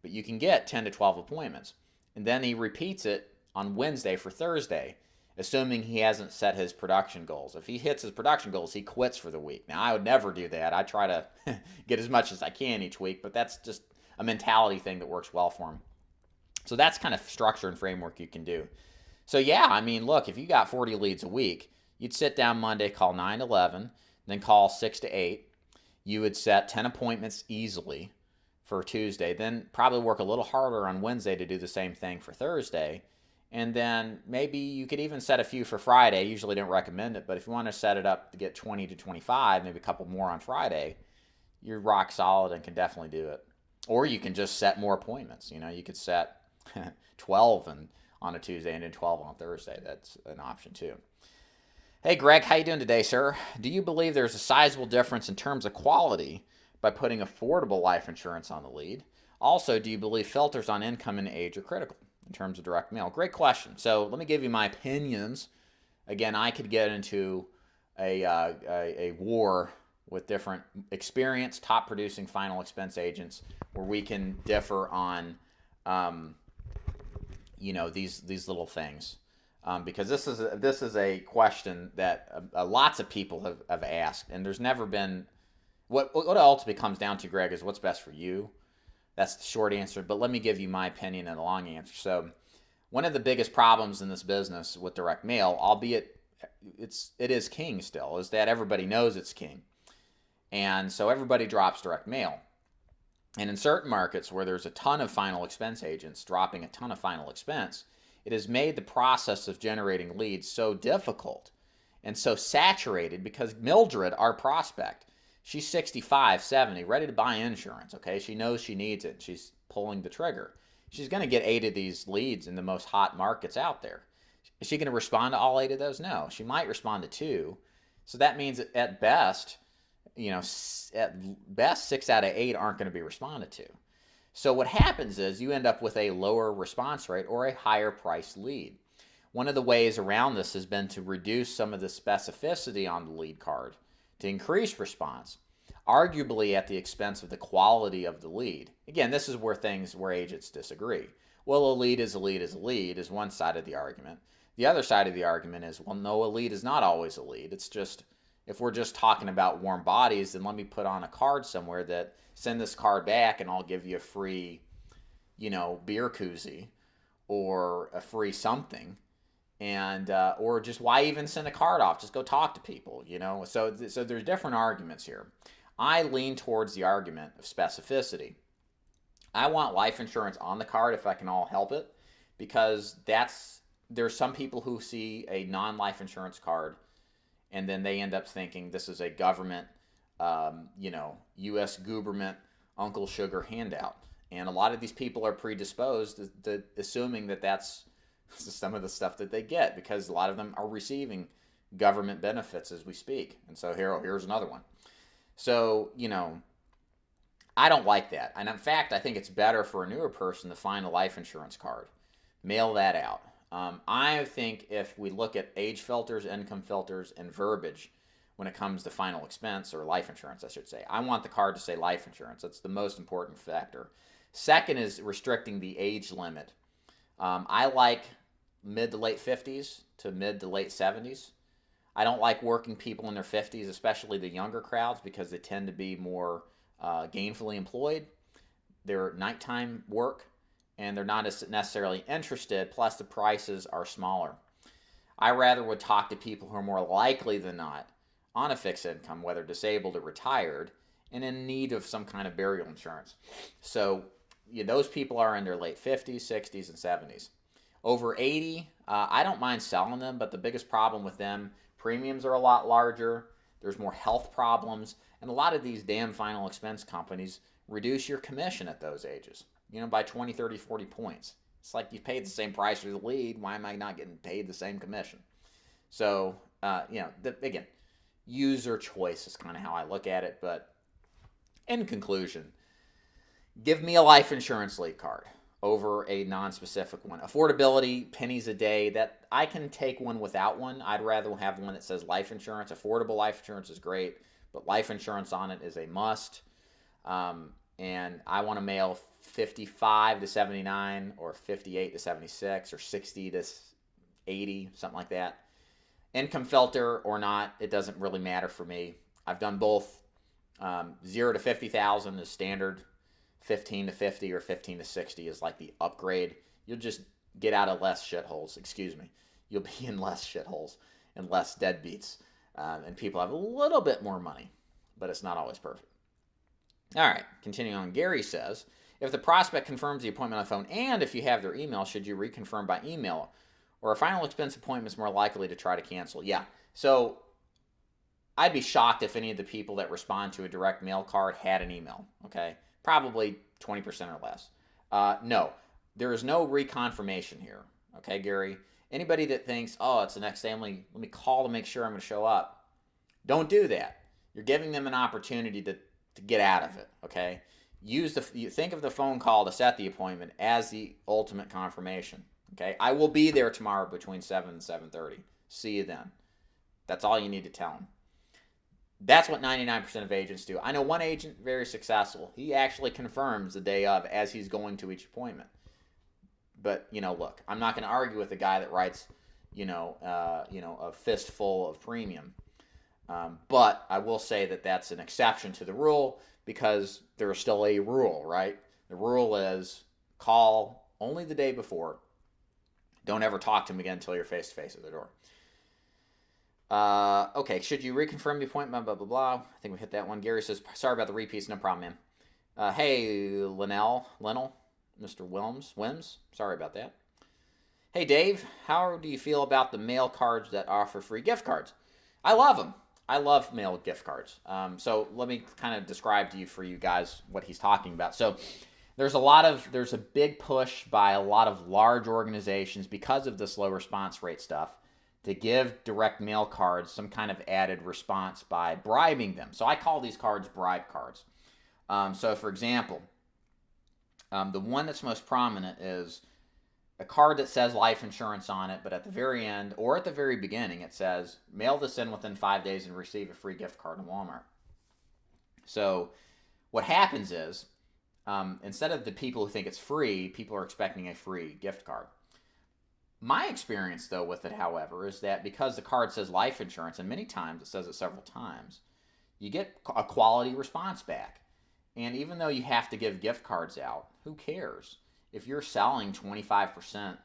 but you can get 10 to 12 appointments. And then he repeats it on Wednesday for Thursday, assuming he hasn't set his production goals. If he hits his production goals, he quits for the week. Now, I would never do that. I try to get as much as I can each week, but that's just a mentality thing that works well for him. So that's kind of structure and framework you can do. So yeah, look, if you got 40 leads a week, you'd sit down Monday, call 9 to 11, then call 6 to 8. You would set 10 appointments easily for Tuesday, then probably work a little harder on Wednesday to do the same thing for Thursday. And then maybe you could even set a few for Friday. I usually don't recommend it, but if you want to set it up to get 20 to 25, maybe a couple more on Friday, you're rock solid and can definitely do it. Or you can just set more appointments. You could set 12 on a Tuesday and then 12 on a Thursday. That's an option too. Hey, Greg, how you doing today, sir? Do you believe there's a sizable difference in terms of quality by putting affordable life insurance on the lead? Also, do you believe filters on income and age are critical in terms of direct mail? Great question. So let me give you my opinions. Again, I could get into a war with different experienced, top-producing final expense agents where we can differ on, these little things. Because this is a question that lots of people have asked, and there's never been. What it ultimately comes down to, Greg, is what's best for you. That's the short answer, but let me give you my opinion and a long answer. So, one of the biggest problems in this business with direct mail, albeit it is king still, is that everybody knows it's king, and so everybody drops direct mail. And in certain markets where there's a ton of final expense agents dropping a ton of final expense, it has made the process of generating leads so difficult and so saturated because Mildred, our prospect, she's 65, 70, ready to buy insurance, okay? She knows she needs it. She's pulling the trigger. She's going to get 8 of these leads in the most hot markets out there. Is she going to respond to all 8 of those? No. She might respond to 2. So that means that at best 6 out of 8 aren't going to be responded to. So what happens is you end up with a lower response rate or a higher price lead. One of the ways around this has been to reduce some of the specificity on the lead card to increase response, arguably at the expense of the quality of the lead. Again, this is where agents disagree. Well, a lead is a lead is a lead is one side of the argument. The other side of the argument is, well, no, a lead is not always a lead. It's just, if we're just talking about warm bodies, then let me put on a card somewhere that send this card back and I'll give you a free, beer koozie or a free something. And or just why even send a card off? Just go talk to people, So there's different arguments here. I lean towards the argument of specificity. I want life insurance on the card if I can all help it, because there's some people who see a non-life insurance card and then they end up thinking this is a government, U.S. government Uncle Sugar handout. And a lot of these people are predisposed to assuming that that's some of the stuff that they get, because a lot of them are receiving government benefits as we speak. And so here's another one. So, I don't like that. And in fact, I think it's better for a newer person to find a life insurance card, mail that out. I think if we look at age filters, income filters, and verbiage when it comes to final expense, or life insurance, I should say, I want the card to say life insurance. That's the most important factor. Second is restricting the age limit. I like mid to late 50s to mid to late 70s. I don't like working people in their 50s, especially the younger crowds, because they tend to be more gainfully employed. They're nighttime work, and they're not necessarily interested, plus the prices are smaller. I rather would talk to people who are more likely than not on a fixed income, whether disabled or retired, and in need of some kind of burial insurance. So those people are in their late 50s, 60s, and 70s. Over 80, I don't mind selling them, but the biggest problem with them, premiums are a lot larger, there's more health problems, and a lot of these damn final expense companies reduce your commission at those ages, by 20, 30, 40 points. It's like you paid the same price for the lead, why am I not getting paid the same commission? So, again, user choice is kind of how I look at it, but in conclusion, give me a life insurance lead card over a non-specific one. Affordability, pennies a day, that I can take one without one. I'd rather have one that says life insurance. Affordable life insurance is great, but life insurance on it is a must. And I want to mail 55 to 79 or 58 to 76 or 60 to 80, something like that. Income filter or not, it doesn't really matter for me. I've done both. 0 to 50,000 is standard. 15 to 50 or 15 to 60 is like the upgrade. You'll just get out of less shitholes. You'll be in less shitholes and less deadbeats. And people have a little bit more money, but it's not always perfect. All right, continuing on. Gary says, if the prospect confirms the appointment on the phone and if you have their email, should you reconfirm by email? Or a final expense appointment is more likely to try to cancel? Yeah. So I'd be shocked if any of the people that respond to a direct mail card had an email. Okay. Probably 20% or less. No, there is no reconfirmation here. Okay, Gary? Anybody that thinks, oh, it's the next day, let me call to make sure I'm going to show up. Don't do that. You're giving them an opportunity to get out of it, okay? You think of the phone call to set the appointment as the ultimate confirmation, okay? I will be there tomorrow between 7 and 7:30. See you then. That's all you need to tell them. That's what 99% of agents do. I know one agent, very successful. He actually confirms the day of as he's going to each appointment. But, look, I'm not going to argue with the guy that writes, a fistful of premium. But I will say that that's an exception to the rule, because there's still a rule, right? The rule is call only the day before. Don't ever talk to him again until you're face-to-face at the door. Okay, should you reconfirm the appointment, blah, blah, blah. I think we hit that one. Gary says, sorry about the repeats, no problem, man. Hey, Lennell, Mr. Wims, sorry about that. Hey, Dave, how do you feel about the mail cards that offer free gift cards? I love them. I love mail gift cards. So let me kind of describe to you, for you guys, what he's talking about. So there's a big push by a lot of large organizations because of this low response rate stuff to give direct mail cards some kind of added response by bribing them. So I call these cards bribe cards. So for example, The one that's most prominent is a card that says life insurance on it, but at the very end or at the very beginning, it says, mail this in within 5 days and receive a free gift card in Walmart. So what happens is, instead of the people who think it's free, people are expecting a free gift card. My experience, though, with it, however, is that because the card says life insurance, and many times it says it several times, you get a quality response back. And even though you have to give gift cards out, who cares? If you're selling 25%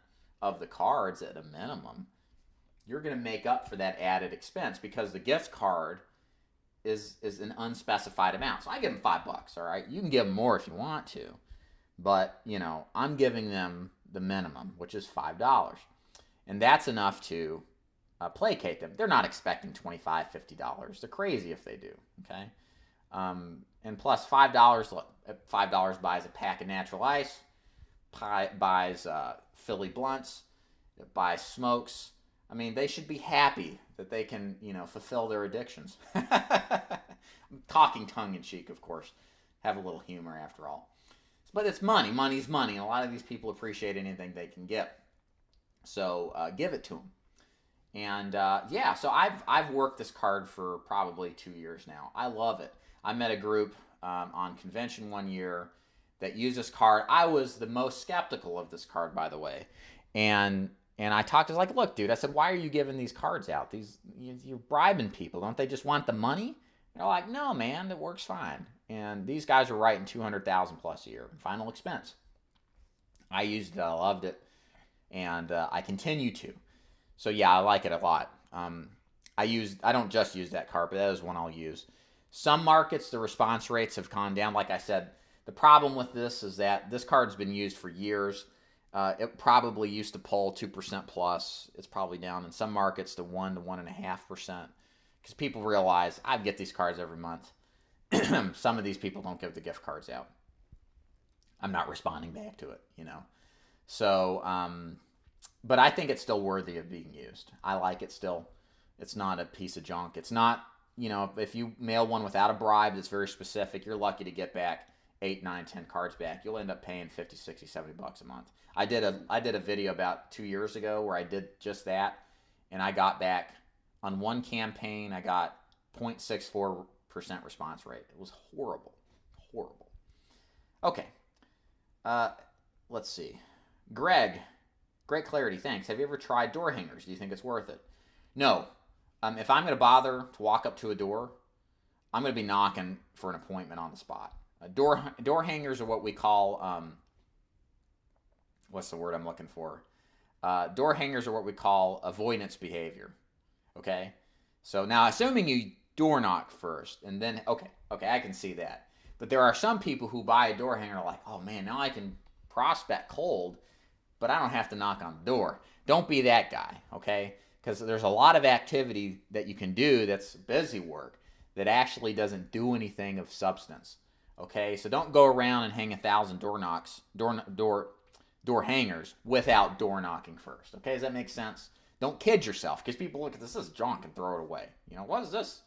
of the cards at a minimum, you're going to make up for that added expense because the gift card is an unspecified amount. So I give them $5, all right? You can give them more if you want to, but, you know, I'm giving them the minimum, which is $5. And that's enough to placate them. They're not expecting $25, $50. They're crazy if they do, okay? And plus $5, look, $5 buys a pack of natural ice, buys Philly blunts, it buys smokes. I mean, they should be happy that they can, you know, fulfill their addictions. I'm talking tongue-in-cheek, of course. Have a little humor after all. But it's money. Money's money. And a lot of these people appreciate anything they can get. So give it to them. And yeah, so I've worked this card for probably 2 years now. I love it. I met a group on convention one year that used this card. I was the most skeptical of this card, by the way. And I talked to like, look, dude, I said, why are you giving these cards out? You're bribing people. Don't they just want the money? They're like, no, man, that works fine. And these guys are writing $200,000 plus a year in final expense. I used it. I loved it. And I continue to. So yeah, I like it a lot. I don't just use that card, but that is one I'll use. Some markets, the response rates have gone down. Like I said, the problem with this is that this card's been used for years. It probably used to pull 2% plus. It's probably down in some markets to 1 to 1.5% because people realize I get these cards every month. Some of these people don't give the gift cards out. I'm not responding back to it, you know. So, but I think it's still worthy of being used. I like it still. It's not a piece of junk. It's not, you know, if you mail one without a bribe that's very specific, you're lucky to get back 8, 9, 10 cards back. You'll end up paying 50, 60, 70 bucks a month. I did a video about 2 years ago where I did just that, and I got back on one campaign, I got 0.64% response rate. It was horrible. Horrible. Okay. Let's see. Greg, great clarity. Thanks. Have you ever tried door hangers? Do you think it's worth it? No. If I'm going to bother to walk up to a door, I'm going to be knocking for an appointment on the spot. Door hangers are what we call, what's the word I'm looking for? Door hangers are what we call avoidance behavior. Okay? So now, assuming you door knock first, and then, okay, I can see that. But there are some people who buy a door hanger like, oh man, now I can prospect cold, but I don't have to knock on the door. Don't be that guy, okay? Because there's a lot of activity that you can do that's busy work that actually doesn't do anything of substance. Okay, so don't go around and hang 1,000 door hangers without door knocking first. Okay, does that make sense? Don't kid yourself because people look at this as junk and throw it away. You know, what is this?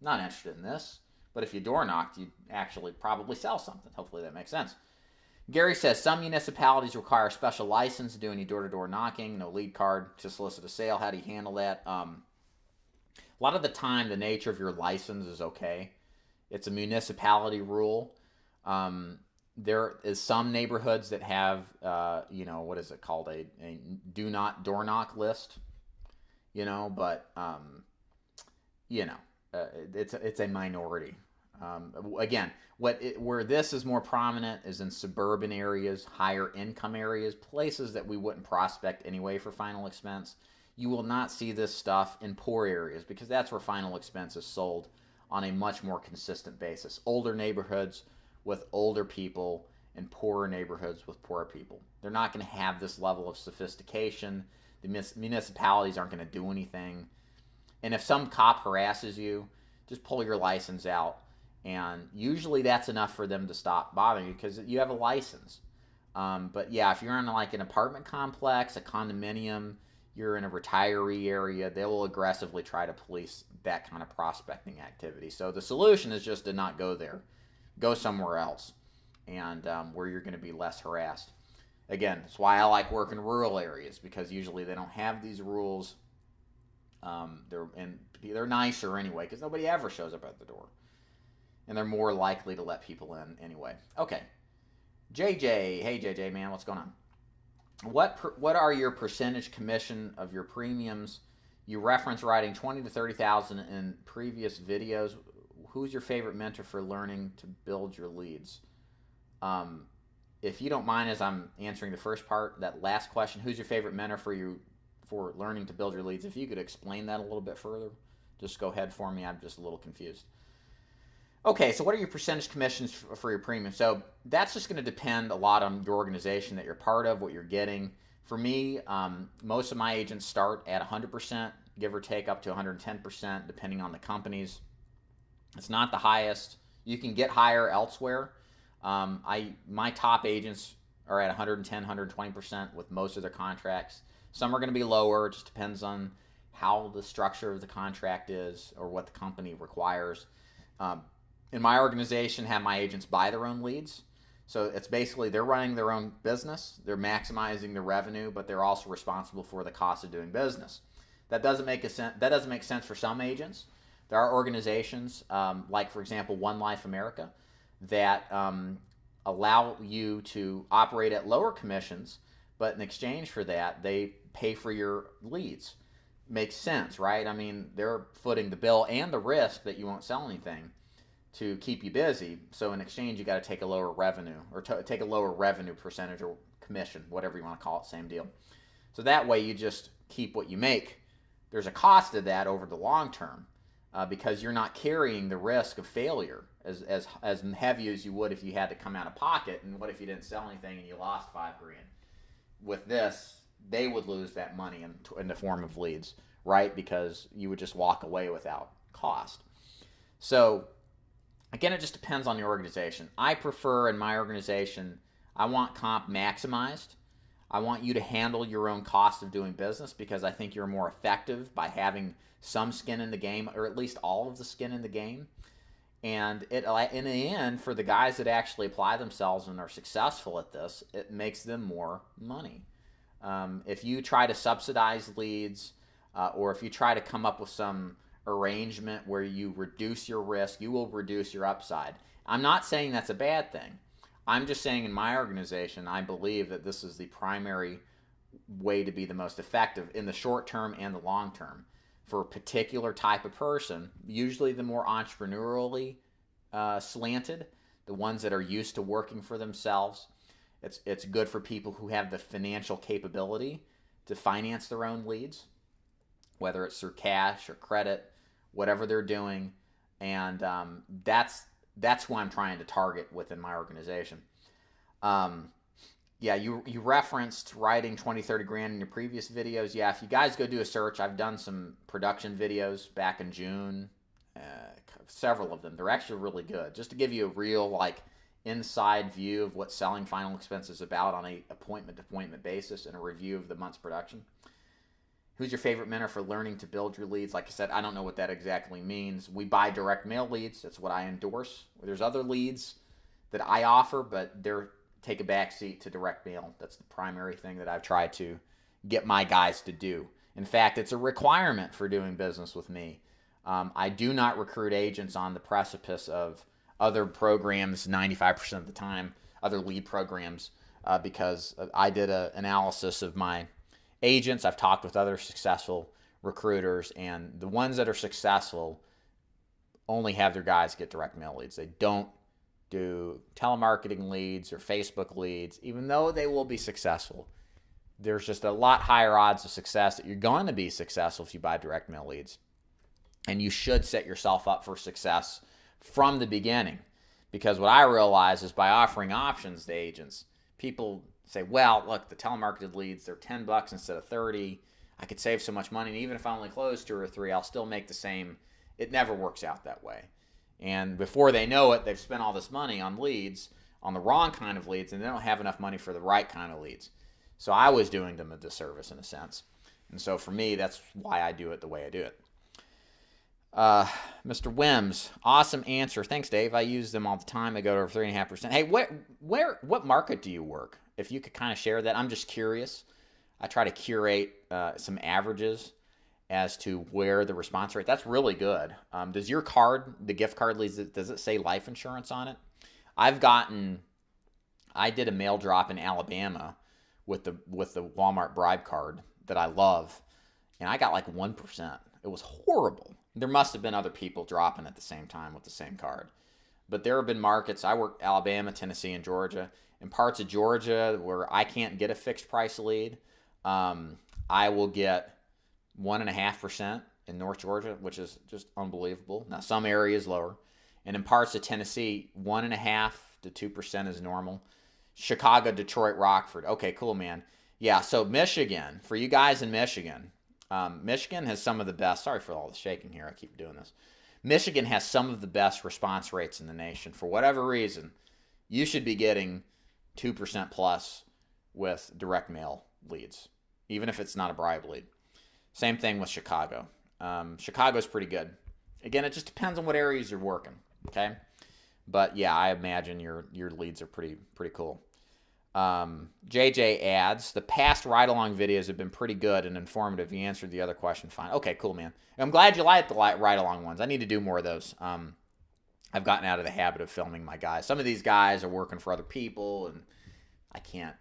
I'm not interested in this. But if you door knocked, you'd actually probably sell something. Hopefully that makes sense. Gary says some municipalities require a special license to do any door-to-door knocking, no lead card to solicit a sale. How do you handle that? A lot of the time, the nature of your license is okay. It's a municipality rule. There is some neighborhoods that have, what is it called? A do not door knock list, but, it's a minority. Again, where this is more prominent is in suburban areas, higher income areas, places that we wouldn't prospect anyway for final expense. You will not see this stuff in poor areas because that's where final expense is sold on a much more consistent basis. Older neighborhoods with older people and poorer neighborhoods with poorer people. They're not going to have this level of sophistication. The municipalities aren't going to do anything. And if some cop harasses you, just pull your license out. And usually that's enough for them to stop bothering you because you have a license. But yeah, if you're in like an apartment complex, a condominium, you're in a retiree area, they will aggressively try to police that kind of prospecting activity. So the solution is just to not go there. Go somewhere else. and where you're going to be less harassed. Again, that's why I like working in rural areas, because usually they don't have these rules. They're nicer anyway, because nobody ever shows up at the door, and they're more likely to let people in anyway. Okay, JJ, hey JJ, man, what's going on? What are your percentage commission of your premiums? You reference writing 20 to 30,000 in previous videos. Who's your favorite mentor for learning to build your leads? If you don't mind, as I'm answering the first part, that last question, who's your favorite mentor for learning to build your leads? If you could explain that a little bit further, just go ahead for me. I'm just a little confused. Okay, so what are your percentage commissions for your premium? So that's just going to depend a lot on your organization that you're part of, what you're getting. For me, most of my agents start at 100%, give or take up to 110%, depending on the companies. It's not the highest. You can get higher elsewhere. My top agents are at 110, 120% with most of their contracts. Some are going to be lower. It just depends on how the structure of the contract is or what the company requires. In my organization, have my agents buy their own leads. So it's basically they're running their own business. They're maximizing their revenue, but they're also responsible for the cost of doing business. That doesn't make sense for some agents. There are organizations, like for example, One Life America, that allow you to operate at lower commissions, but in exchange for that, they pay for your leads. Makes sense, right? I mean, they're footing the bill and the risk that you won't sell anything to keep you busy. So in exchange, you got to take a lower revenue, or take a lower revenue percentage or commission, whatever you want to call it, same deal. So that way you just keep what you make. There's a cost to that over the long term, because you're not carrying the risk of failure as heavy as you would if you had to come out of pocket. And what if you didn't sell anything and you lost $5,000? With this, they would lose that money in the form of leads, right? Because you would just walk away without cost. So again, it just depends on the organization. I prefer, in my organization, I want comp maximized. I want you to handle your own cost of doing business, because I think you're more effective by having some skin in the game, or at least all of the skin in the game. And in the end, for the guys that actually apply themselves and are successful at this, it makes them more money. If you try to subsidize leads, or if you try to come up with some arrangement where you reduce your risk, you will reduce your upside. I'm not saying that's a bad thing. I'm just saying in my organization, I believe that this is the primary way to be the most effective in the short term and the long term for a particular type of person, usually the more entrepreneurially slanted, the ones that are used to working for themselves. It's good for people who have the financial capability to finance their own leads, whether it's through cash or credit, whatever they're doing. And that's who I'm trying to target within my organization. Yeah, you referenced writing 20, 30 grand in your previous videos. Yeah, if you guys go do a search, I've done some production videos back in June, several of them. They're actually really good. Just to give you a real inside view of what selling final expense is about on a appointment-to-appointment basis, and a review of the month's production. Who's your favorite mentor for learning to build your leads? Like I said, I don't know what that exactly means. We buy direct mail leads. That's what I endorse. There's other leads that I offer, but they're take a back seat to direct mail. That's the primary thing that I've tried to get my guys to do. In fact, it's a requirement for doing business with me. I do not recruit agents on the precipice of other programs 95% of the time, other lead programs, because I did an analysis of my agents. I've talked with other successful recruiters, and the ones that are successful only have their guys get direct mail leads. They don't do telemarketing leads or Facebook leads, even though they will be successful. There's just a lot higher odds of success that you're going to be successful if you buy direct mail leads. And you should set yourself up for success from the beginning, because what I realize is by offering options to agents, people say, well, look, the telemarketed leads, they're $10 instead of $30. I could save so much money, and even if I only close 2 or 3, I'll still make the same. It never works out that way. And before they know it, they've spent all this money on leads, on the wrong kind of leads, and they don't have enough money for the right kind of leads. So I was doing them a disservice in a sense. And so for me, that's why I do it the way I do it. Mr. Wims, awesome answer. Thanks, Dave. I use them all the time. They go to over 3.5%. Hey, what market do you work? If you could kind of share that, I'm just curious. I try to curate some averages as to where the response rate. That's really good. Does your card, the gift card leads, does it say life insurance on it? I did a mail drop in Alabama with the Walmart bribe card that I love, and I got like 1%. It was horrible. There must have been other people dropping at the same time with the same card. But there have been markets, I work Alabama, Tennessee, and Georgia. In parts of Georgia where I can't get a fixed price lead, I will get 1.5% in North Georgia, which is just unbelievable. Now, some areas lower. And in parts of Tennessee, 1.5% to 2% is normal. Chicago, Detroit, Rockford. Okay, cool, man. Yeah, so Michigan, for you guys in Michigan, Michigan has some of the best. Sorry for all the shaking here. I keep doing this. Michigan has some of the best response rates in the nation. For whatever reason, you should be getting 2% plus with direct mail leads, even if it's not a bribe lead. Same thing with Chicago. Chicago's pretty good. Again, it just depends on what areas you're working. Okay, but yeah, I imagine your leads are pretty cool. JJ adds, the past ride-along videos have been pretty good and informative. You answered the other question fine. Okay, cool, man. I'm glad you like the ride-along ones. I need to do more of those. I've gotten out of the habit of filming my guys. Some of these guys are working for other people, and I can't,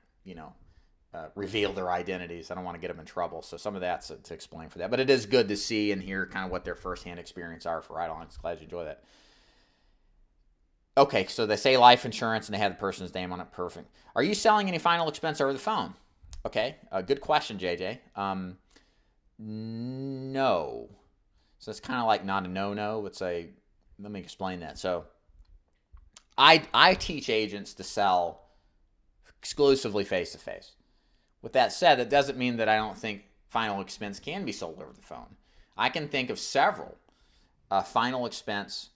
reveal their identities. I don't want to get them in trouble. So some of that's to explain for that. But it is good to see and hear kind of what their firsthand experience are for ride-alongs. Glad you enjoy that. Okay, so they say life insurance and they have the person's name on it. Perfect. Are you selling any final expense over the phone? Okay, good question, JJ. No. So it's kind of like not a no-no. Let me explain that. So I teach agents to sell exclusively face-to-face. With that said, that doesn't mean that I don't think final expense can be sold over the phone. I can think of several final expense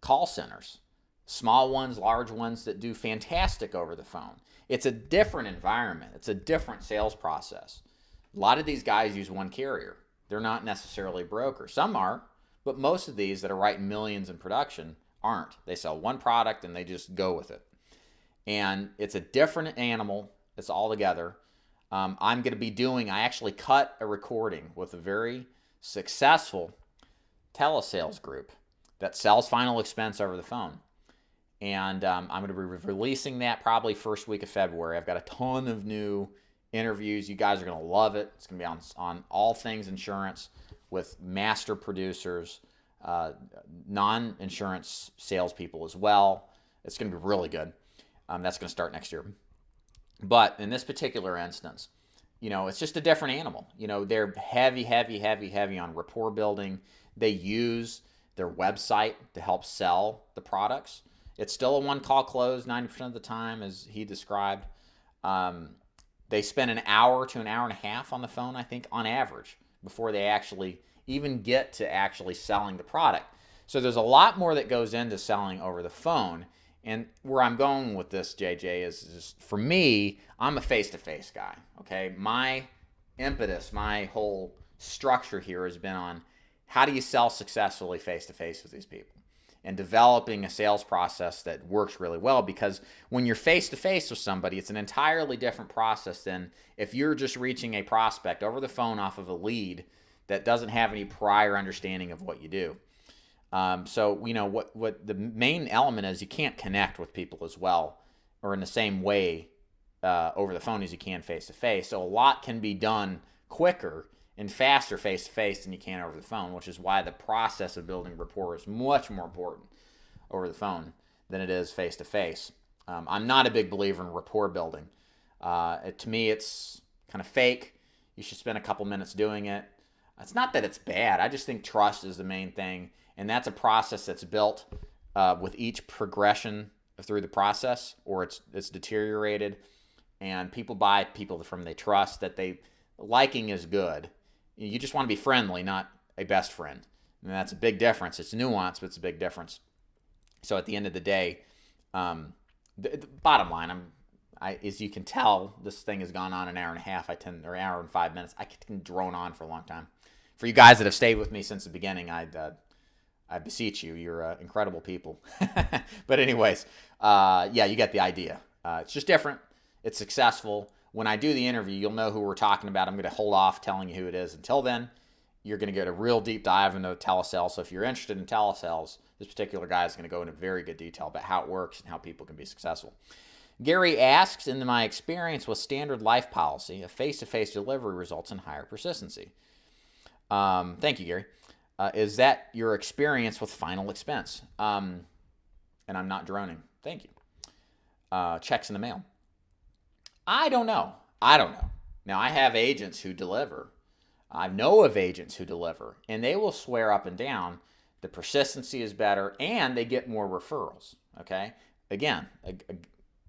call centers. Small ones, large ones that do fantastic over the phone. It's a different environment. It's a different sales process. A lot of these guys use one carrier. They're not necessarily brokers. Some are, but most of these that are writing millions in production aren't. They sell one product and they just go with it. And it's a different animal. It's all together. I'm going to be I actually cut a recording with a very successful telesales group that sells final expense over the phone. And I'm going to be releasing that probably first week of February. I've got a ton of new interviews. You guys are going to love it. It's going to be on all things insurance with master producers, non-insurance salespeople as well. It's going to be really good. That's going to start next year. But in this particular instance, it's just a different animal. They're heavy on rapport building. They use their website to help sell the products. It's still a one-call close 90% of the time, as he described. They spend an hour to an hour and a half on the phone, I think, on average, before they actually even get to actually selling the product. So there's a lot more that goes into selling over the phone. And where I'm going with this, JJ, is just, for me, I'm a face-to-face guy, okay? My impetus, my whole structure here has been on how do you sell successfully face-to-face with these people? And developing a sales process that works really well, because when you're face-to-face with somebody, it's an entirely different process than if you're just reaching a prospect over the phone off of a lead that doesn't have any prior understanding of what you do. So what the main element is, you can't connect with people as well or in the same way over the phone as you can face-to-face. So a lot can be done quicker and faster face-to-face than you can over the phone, which is why the process of building rapport is much more important over the phone than it is face-to-face. I'm not a big believer in rapport building. To me, it's kind of fake. You should spend a couple minutes doing it. It's not that it's bad. I just think trust is the main thing, and that's a process that's built with each progression through the process, or it's deteriorated, and people buy people from they trust, that liking is good. You just want to be friendly, not a best friend. And that's a big difference. It's nuanced, but it's a big difference. So at the end of the day, the bottom line, as you can tell, this thing has gone on an hour and a half. Or an hour and 5 minutes. I can drone on for a long time. For you guys that have stayed with me since the beginning, I beseech you. You're incredible people. But anyways, yeah, you get the idea. It's just different. It's successful. When I do the interview, you'll know who we're talking about. I'm going to hold off telling you who it is. Until then, you're going to get a real deep dive into telesales. So if you're interested in telesales, this particular guy is going to go into very good detail about how it works and how people can be successful. Gary asks, in my experience with standard life policy, a face-to-face delivery results in higher persistency. Thank you, Gary. Is that your experience with final expense? And I'm not droning. Thank you. Checks in the mail. I don't know. Now, I have agents who deliver. I know of agents who deliver, and they will swear up and down the persistency is better and they get more referrals. Okay? Again, a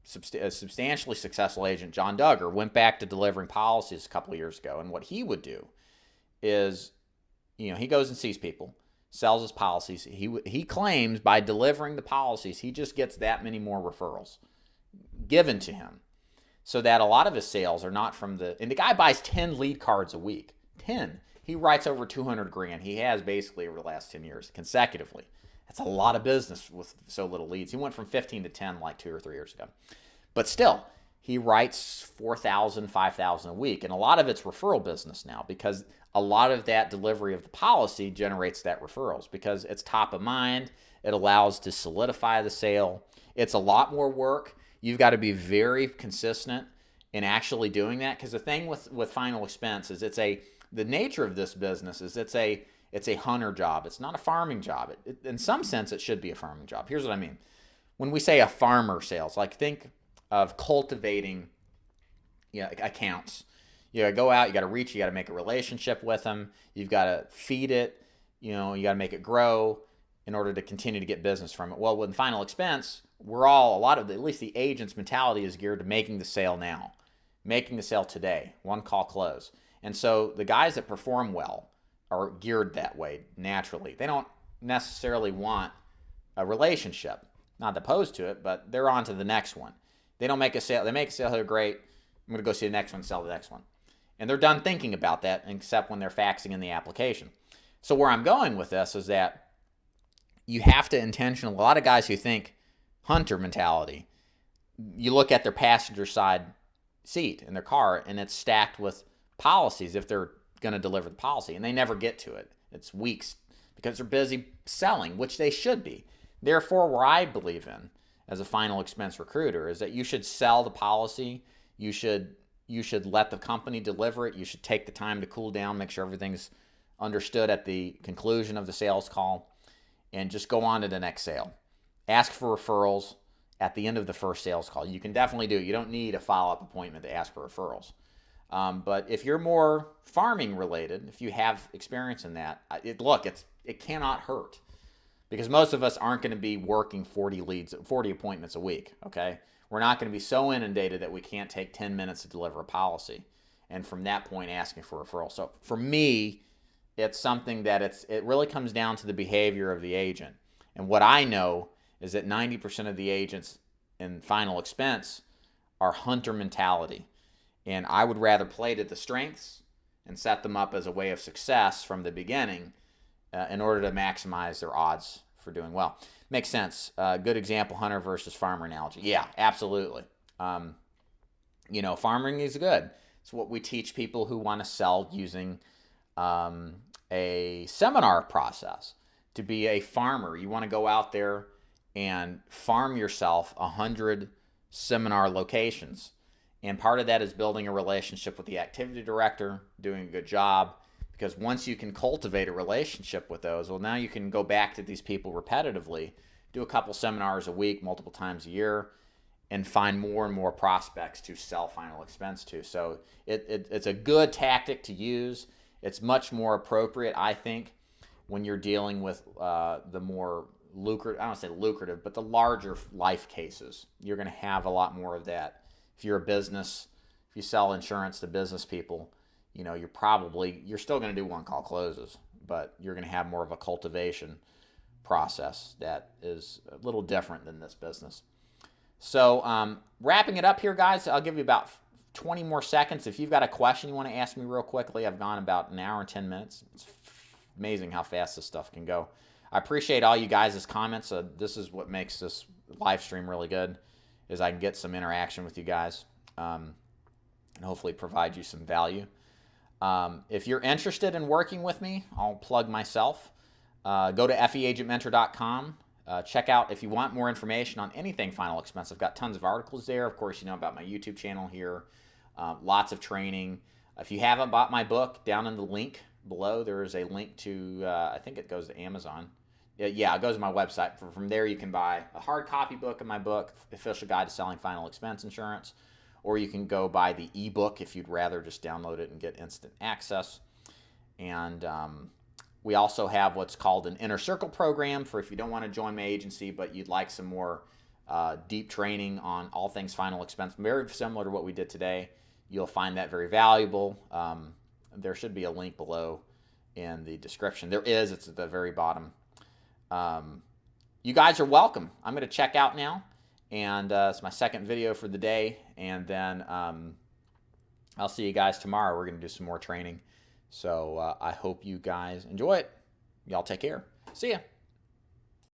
substantially successful agent, John Duggar, went back to delivering policies a couple of years ago, and what he would do is, he goes and sees people, sells his policies. He claims by delivering the policies, he just gets that many more referrals given to him, so that a lot of his sales are not from and the guy buys 10 lead cards a week. 10. He writes over 200 grand. He has basically over the last 10 years consecutively. That's a lot of business with so little leads. He went from 15 to 10 like 2 or 3 years ago. But still, he writes 4,000, 5,000 a week. And a lot of it's referral business now, because a lot of that delivery of the policy generates that referrals, because it's top of mind. It allows to solidify the sale. It's a lot more work. You've got to be very consistent in actually doing that, because the thing with final expense is the nature of this business is it's a hunter job. It's not a farming job. In some sense, it should be a farming job. Here's what I mean. When we say a farmer sales, like think of cultivating accounts. You got to go out, you got to reach, you got to make a relationship with them. You've got to feed it, you got to make it grow in order to continue to get business from it. Well, with final expense, at least the agent's mentality is geared to making the sale now, making the sale today, one call close. And so the guys that perform well are geared that way naturally. They don't necessarily want a relationship, not opposed to it, but they're on to the next one. They don't make a sale. They make a sale, they're great. I'm going to go see the next one, sell the next one. And they're done thinking about that, except when they're faxing in the application. So where I'm going with this is that you have to intentionally, a lot of guys who think hunter mentality, you look at their passenger side seat in their car and it's stacked with policies if they're going to deliver the policy, and they never get to it. It's weeks because they're busy selling, which they should be. Therefore, where I believe in as a final expense recruiter is that you should sell the policy. You should let the company deliver it. You should take the time to cool down, make sure everything's understood at the conclusion of the sales call, and just go on to the next sale. Ask for referrals at the end of the first sales call. You can definitely do it. You don't need a follow-up appointment to ask for referrals. But if you're more farming related, if you have experience in that, it cannot hurt, because most of us aren't going to be working 40 appointments a week. Okay. We're not going to be so inundated that we can't take 10 minutes to deliver a policy. And from that point, asking for referral. So for me, it's something that it really comes down to the behavior of the agent. And what I know is that 90% of the agents in final expense are hunter mentality. And I would rather play to the strengths and set them up as a way of success from the beginning in order to maximize their odds for doing well. Makes sense. Good example, hunter versus farmer analogy. Yeah, absolutely. Farming is good. It's what we teach people who want to sell using a seminar process. To be a farmer, you want to go out there and farm yourself 100 seminar locations. And part of that is building a relationship with the activity director, doing a good job. Because once you can cultivate a relationship with those, well, now you can go back to these people repetitively, do a couple seminars a week, multiple times a year, and find more and more prospects to sell final expense to. So it's a good tactic to use. It's much more appropriate, I think, when you're dealing with the more lucrative, I don't say lucrative, but the larger life cases. You're going to have a lot more of that. If you're a business, if you sell insurance to business people, you're still going to do one call closes, but you're going to have more of a cultivation process that is a little different than this business. So wrapping it up here, guys, I'll give you about 20 more seconds. If you've got a question you want to ask me real quickly, I've gone about an hour and 10 minutes. It's amazing how fast this stuff can go. I appreciate all you guys' comments. This is what makes this live stream really good, is I can get some interaction with you guys, and hopefully provide you some value. If you're interested in working with me, I'll plug myself. Go to feagentmentor.com. Check out, if you want more information on anything final expense, I've got tons of articles there. Of course, you know about my YouTube channel here. Lots of training. If you haven't bought my book, down in the link below, there is a link to, I think it goes to Amazon. Yeah, it goes to my website. From there, you can buy a hard copy book of my book, Official Guide to Selling Final Expense Insurance, or you can go buy the ebook if you'd rather just download it and get instant access. And we also have what's called an Inner Circle program for if you don't want to join my agency, but you'd like some more deep training on all things final expense, very similar to what we did today. You'll find that very valuable. There should be a link below in the description. There is, it's at the very bottom. You guys are welcome. I'm going to check out now, and it's my second video for the day, and then I'll see you guys tomorrow. We're going to do some more training. So I hope you guys enjoy it. Y'all take care. See ya.